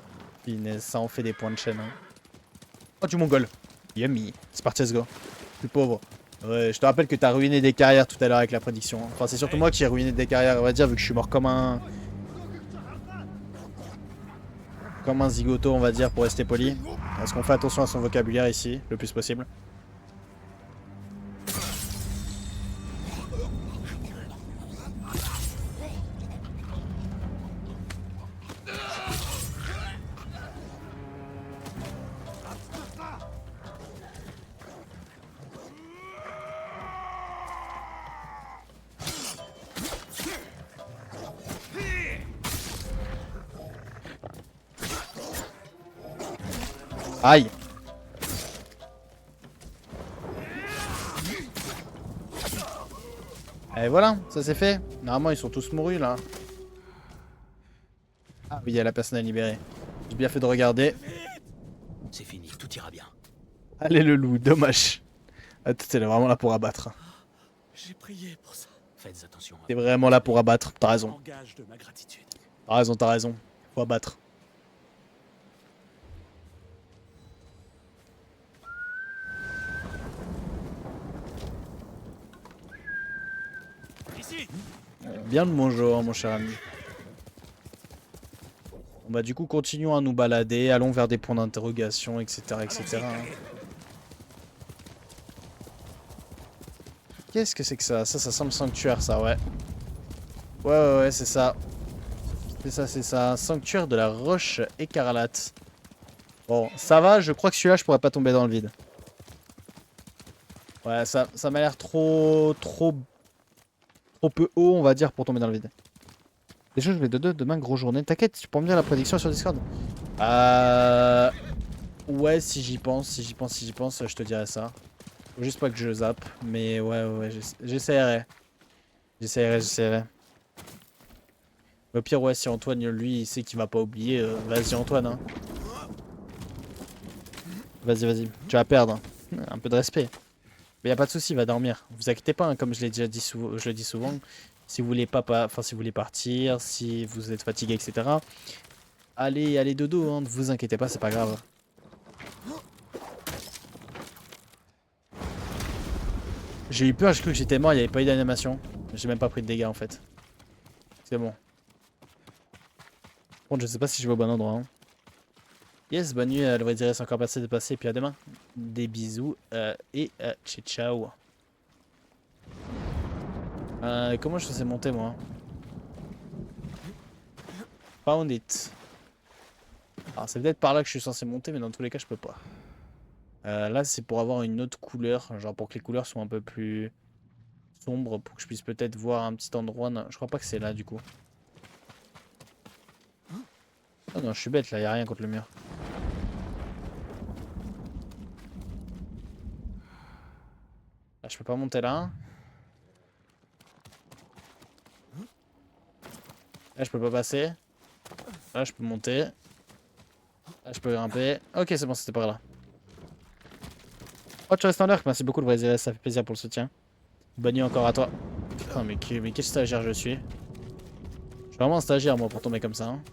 Finesse, ça en fait des points de chaîne. Hein. Oh, du mongol. Yummy. C'est parti, let's go. Plus pauvre. Ouais, je te rappelle que t'as ruiné des carrières tout à l'heure avec la prédiction. Enfin, c'est surtout moi qui ai ruiné des carrières, on va dire, vu que je suis mort comme un... Comme un zigoto, on va dire, pour rester poli. Est-ce qu'on fait attention à son vocabulaire ici, le plus possible? Aïe. Et voilà, ça c'est fait. Normalement ils sont tous mourus là. Ah oui, il y a la personne à libérer. J'ai bien fait de regarder. C'est fini, tout ira bien. Allez le loup, dommage. Attends, t'es vraiment là pour abattre. J'ai prié pour ça. Faites attention. T'es vraiment là pour abattre, t'as raison. En gage de ma gratitude. T'as raison, t'as raison. Faut abattre. Ici. Bien le bonjour, mon cher ami. Bon bah du coup, continuons à nous balader, allons vers des points d'interrogation, etc. etc. hein. Qu'est-ce que c'est que ça? Ça sent le sanctuaire, ça, ouais. Ouais, c'est ça. C'est ça. Sanctuaire de la roche écarlate. Bon, ça va, je crois que celui-là, je pourrais pas tomber dans le vide. Ouais, ça m'a l'air trop peu haut, on va dire, pour tomber dans le vide. Déjà, je vais de deux demain, grosse journée. T'inquiète, tu peux me dire la prédiction sur Discord. Ouais, si j'y pense, je te dirai ça. Faut juste pas que je zappe, mais ouais, j'essaierai. J'essaierai. Au pire, ouais, si Antoine, lui, il sait qu'il va pas oublier, vas-y Antoine. Hein. Vas-y, tu vas perdre. Un peu de respect. Mais y a pas de souci, il va dormir. Vous inquiétez pas, hein, comme je l'ai déjà dit, je le dis souvent. Si vous voulez si vous voulez partir, si vous êtes fatigué, etc. Allez dodo, hein, ne vous inquiétez pas, c'est pas grave. J'ai eu peur, j'ai cru que j'étais mort, il n'y avait pas eu d'animation. J'ai même pas pris de dégâts en fait. C'est bon. Par contre, je sais pas si je vais au bon endroit. Hein. Yes, bonne nuit, le vrai dire c'est encore passé de passer, et puis à demain. Des bisous et ciao. Comment je faisais monter moi? Found it. Alors c'est peut-être par là que je suis censé monter, mais dans tous les cas je peux pas. Là c'est pour avoir une autre couleur, genre pour que les couleurs soient un peu plus sombres, pour que je puisse peut-être voir un petit endroit. Non, je crois pas que c'est là du coup. Oh non, je suis bête là, y a rien contre le mur. Là je peux pas monter là. Là je peux pas passer. Là je peux monter. Là je peux grimper. Ok c'est bon, c'était par là. Oh tu restes en l'air, merci beaucoup le vrai Zérès, ça fait plaisir pour le soutien. Bonne nuit encore à toi. Putain mais quel stagiaire je suis. Je suis vraiment un stagiaire moi pour tomber comme ça. Hein.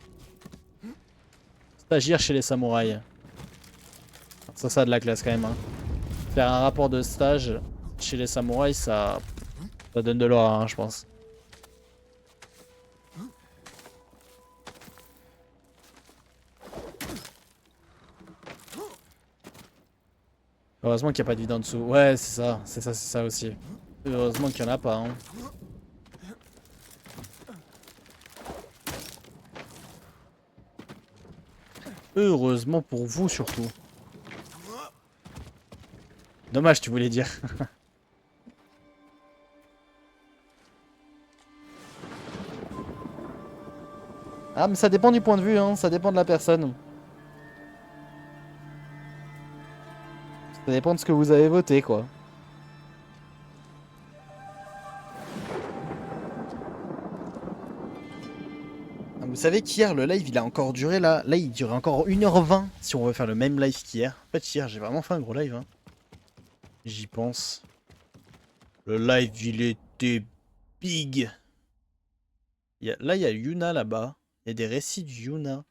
Stagiaire chez les samouraïs. Ça a de la classe quand même. Hein. Faire un rapport de stage chez les samouraïs, ça donne de l'aura, hein, je pense. Heureusement qu'il n'y a pas de vide en dessous. Ouais, c'est ça aussi. Heureusement qu'il n'y en a pas. Hein. Heureusement pour vous surtout. Dommage, tu voulais dire. Ah, mais ça dépend du point de vue, hein. Ça dépend de la personne. Ça dépend de ce que vous avez voté, quoi. Vous savez qu'hier, le live, il a encore duré, là. Là, il durait encore 1h20 si on veut faire le même live qu'hier. En fait, hier, j'ai vraiment fait un gros live, hein. J'y pense. Le live, il était big. Là, il y a Yuna, là-bas. Il y a des récits de Yuna.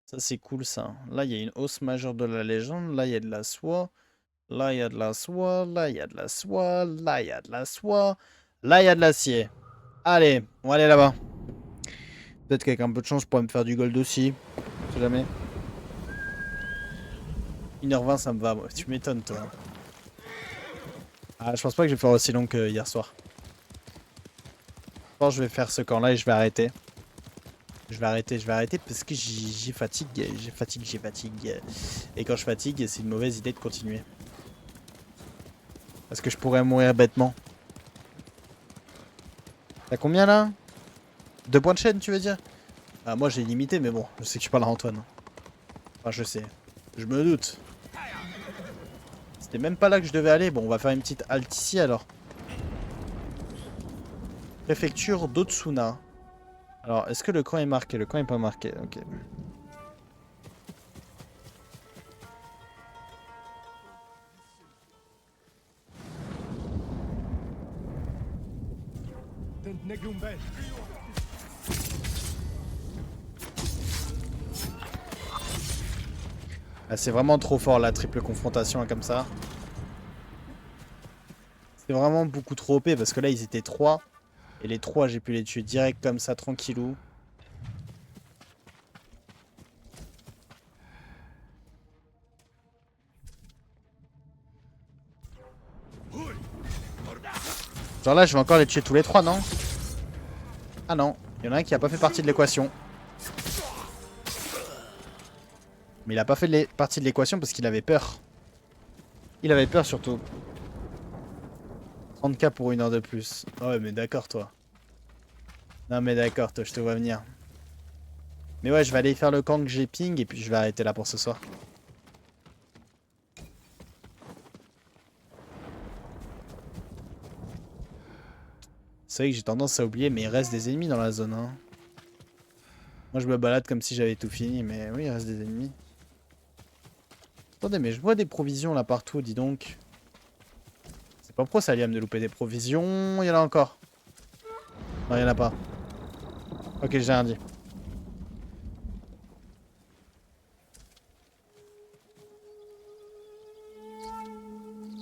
Ça, c'est cool, ça. Là, il y a une hausse majeure de la légende. Là, il y a de la soie. Là, il y a de la soie. Là, il y a de la soie. Là, il y a de la soie. Là, il y a de l'acier. Allez, on va aller là-bas. Peut-être qu'avec un peu de chance, je pourrais me faire du gold aussi. Je sais jamais. 1h20, ça me va. Moi. Tu m'étonnes, toi. Ah, je pense pas que je vais faire aussi long que hier soir. Je pense que je vais faire ce camp-là et je vais arrêter. Je vais arrêter parce que j'ai fatigue. J'ai fatigue. Et quand je fatigue, c'est une mauvaise idée de continuer. Parce que je pourrais mourir bêtement. T'as combien là? 2 points de chaîne, tu veux dire? Ah, moi j'ai limité, mais bon, je sais que je parle à Antoine. Enfin, je sais. Je me doute. C'était même pas là que je devais aller. Bon, on va faire une petite halte ici alors. Préfecture d'Otsuna. Alors, est-ce que le camp est marqué? Le camp est pas marqué, ok. Ah, c'est vraiment trop fort la triple confrontation là, comme ça. C'est vraiment beaucoup trop OP parce que là ils étaient 3. Et les 3 j'ai pu les tuer direct comme ça, tranquillou. Genre là je vais encore les tuer tous les 3, non? Ah non, il y en a un qui a pas fait partie de l'équation. Mais il a pas fait partie de l'équation parce qu'il avait peur. Il avait peur surtout. 30k pour 1 heure de plus. Oh ouais mais d'accord toi. Non mais d'accord toi, je te vois venir. Mais ouais, je vais aller faire le camp que j'ai ping et puis je vais arrêter là pour ce soir. C'est vrai que j'ai tendance à oublier mais il reste des ennemis dans la zone. Hein. Moi je me balade comme si j'avais tout fini mais oui il reste des ennemis. Attendez mais je vois des provisions là partout, dis donc. C'est pas pro ça Liam de louper des provisions, il y en a encore. Non il y en a pas. Ok j'ai rien dit.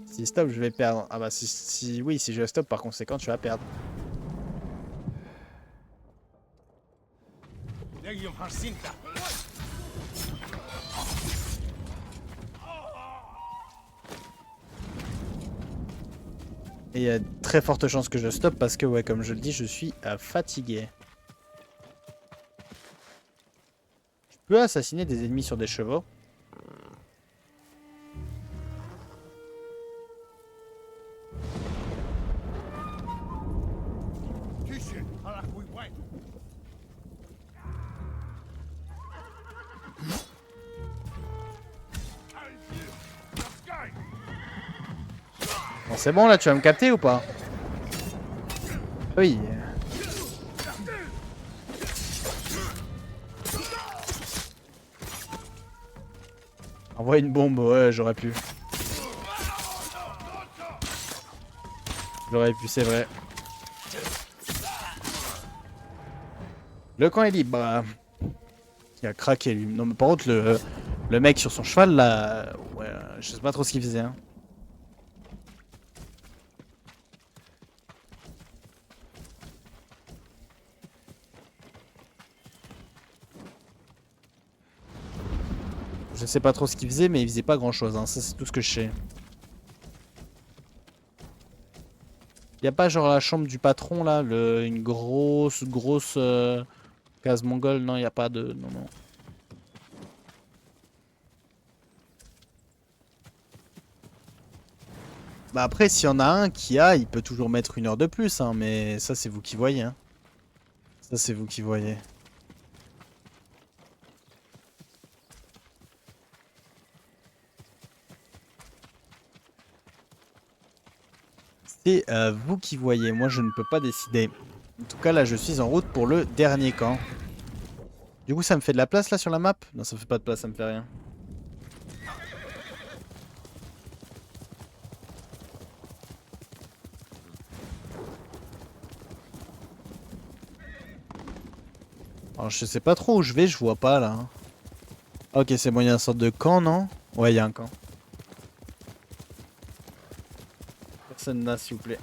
Si stop je vais perdre. Ah bah oui si je stop par conséquent tu vas perdre. Et il y a de très fortes chances que je stoppe parce que ouais comme je le dis je suis fatigué. Je peux assassiner des ennemis sur des chevaux. Bon, c'est bon là, tu vas me capter ou pas? Oui. Envoie une bombe, ouais, j'aurais pu. J'aurais pu, c'est vrai. Le camp est libre. Il a craqué lui. Non mais par contre le mec sur son cheval là, ouais, Je sais pas trop ce qu'il faisait. Hein. Je sais pas trop ce qu'il faisait, mais il faisait pas grand chose. Hein. Ça, c'est tout ce que je sais. Y a pas genre la chambre du patron là, une grosse case mongole? Non, y a pas de. Non, non. Bah après, s'il y en a un qui a, il peut toujours mettre 1 heure de plus, hein, mais ça c'est vous qui voyez. Hein. Ça c'est vous qui voyez. C'est vous qui voyez, moi je ne peux pas décider. En tout cas là je suis en route pour le dernier camp. Du coup ça me fait de la place là sur la map? Non ça me fait pas de place, ça me fait rien. Alors je sais pas trop où je vais, je vois pas là. Ok c'est bon, il y a une sorte de camp non? Ouais il y a un camp. Personne là s'il vous plaît.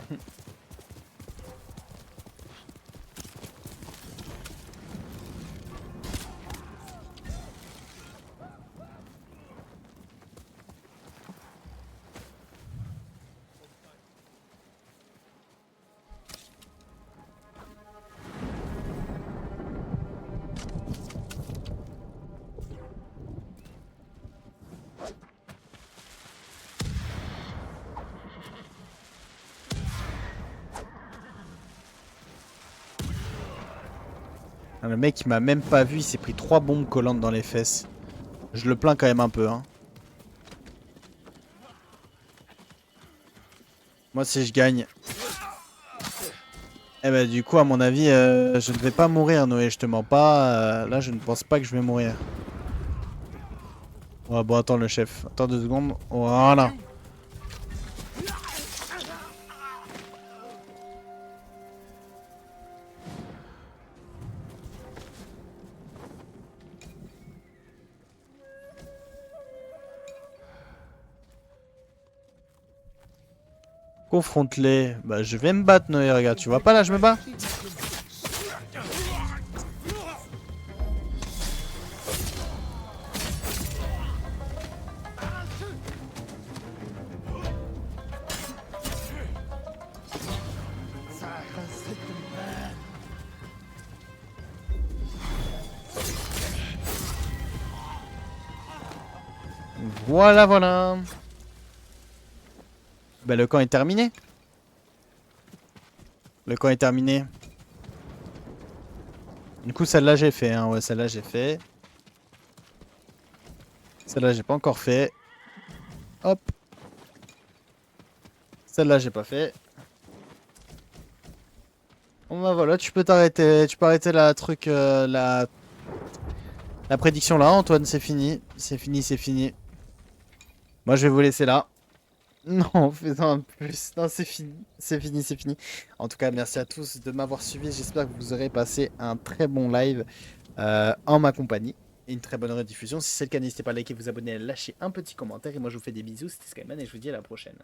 Ah, le mec il m'a même pas vu, il s'est pris 3 bombes collantes dans les fesses. Je le plains quand même un peu hein. Moi si je gagne. Eh bah du coup à mon avis je ne vais pas mourir Noé, je te mens pas. Là je ne pense pas que je vais mourir. Ouais bon attends le chef, attends 2 secondes. Voilà. Confronte-les. Bah je vais me battre Noé, regarde, tu vois pas là je me bats. Voilà voilà. Bah le camp est terminé. Le camp est terminé. Du coup celle-là j'ai fait hein, ouais celle-là j'ai fait. Celle-là j'ai pas encore fait. Hop. Celle-là j'ai pas fait. Bon bah voilà, tu peux t'arrêter. Tu peux arrêter la truc la prédiction là Antoine, c'est fini. C'est fini, c'est fini. Moi je vais vous laisser là. Non, faisant plus. Non, c'est fini. C'est fini, c'est fini. En tout cas, merci à tous de m'avoir suivi. J'espère que vous aurez passé un très bon live en ma compagnie. Et une très bonne rediffusion. Si c'est le cas, n'hésitez pas à liker, vous abonner, à lâcher un petit commentaire. Et moi, je vous fais des bisous. C'était Skyman et je vous dis à la prochaine.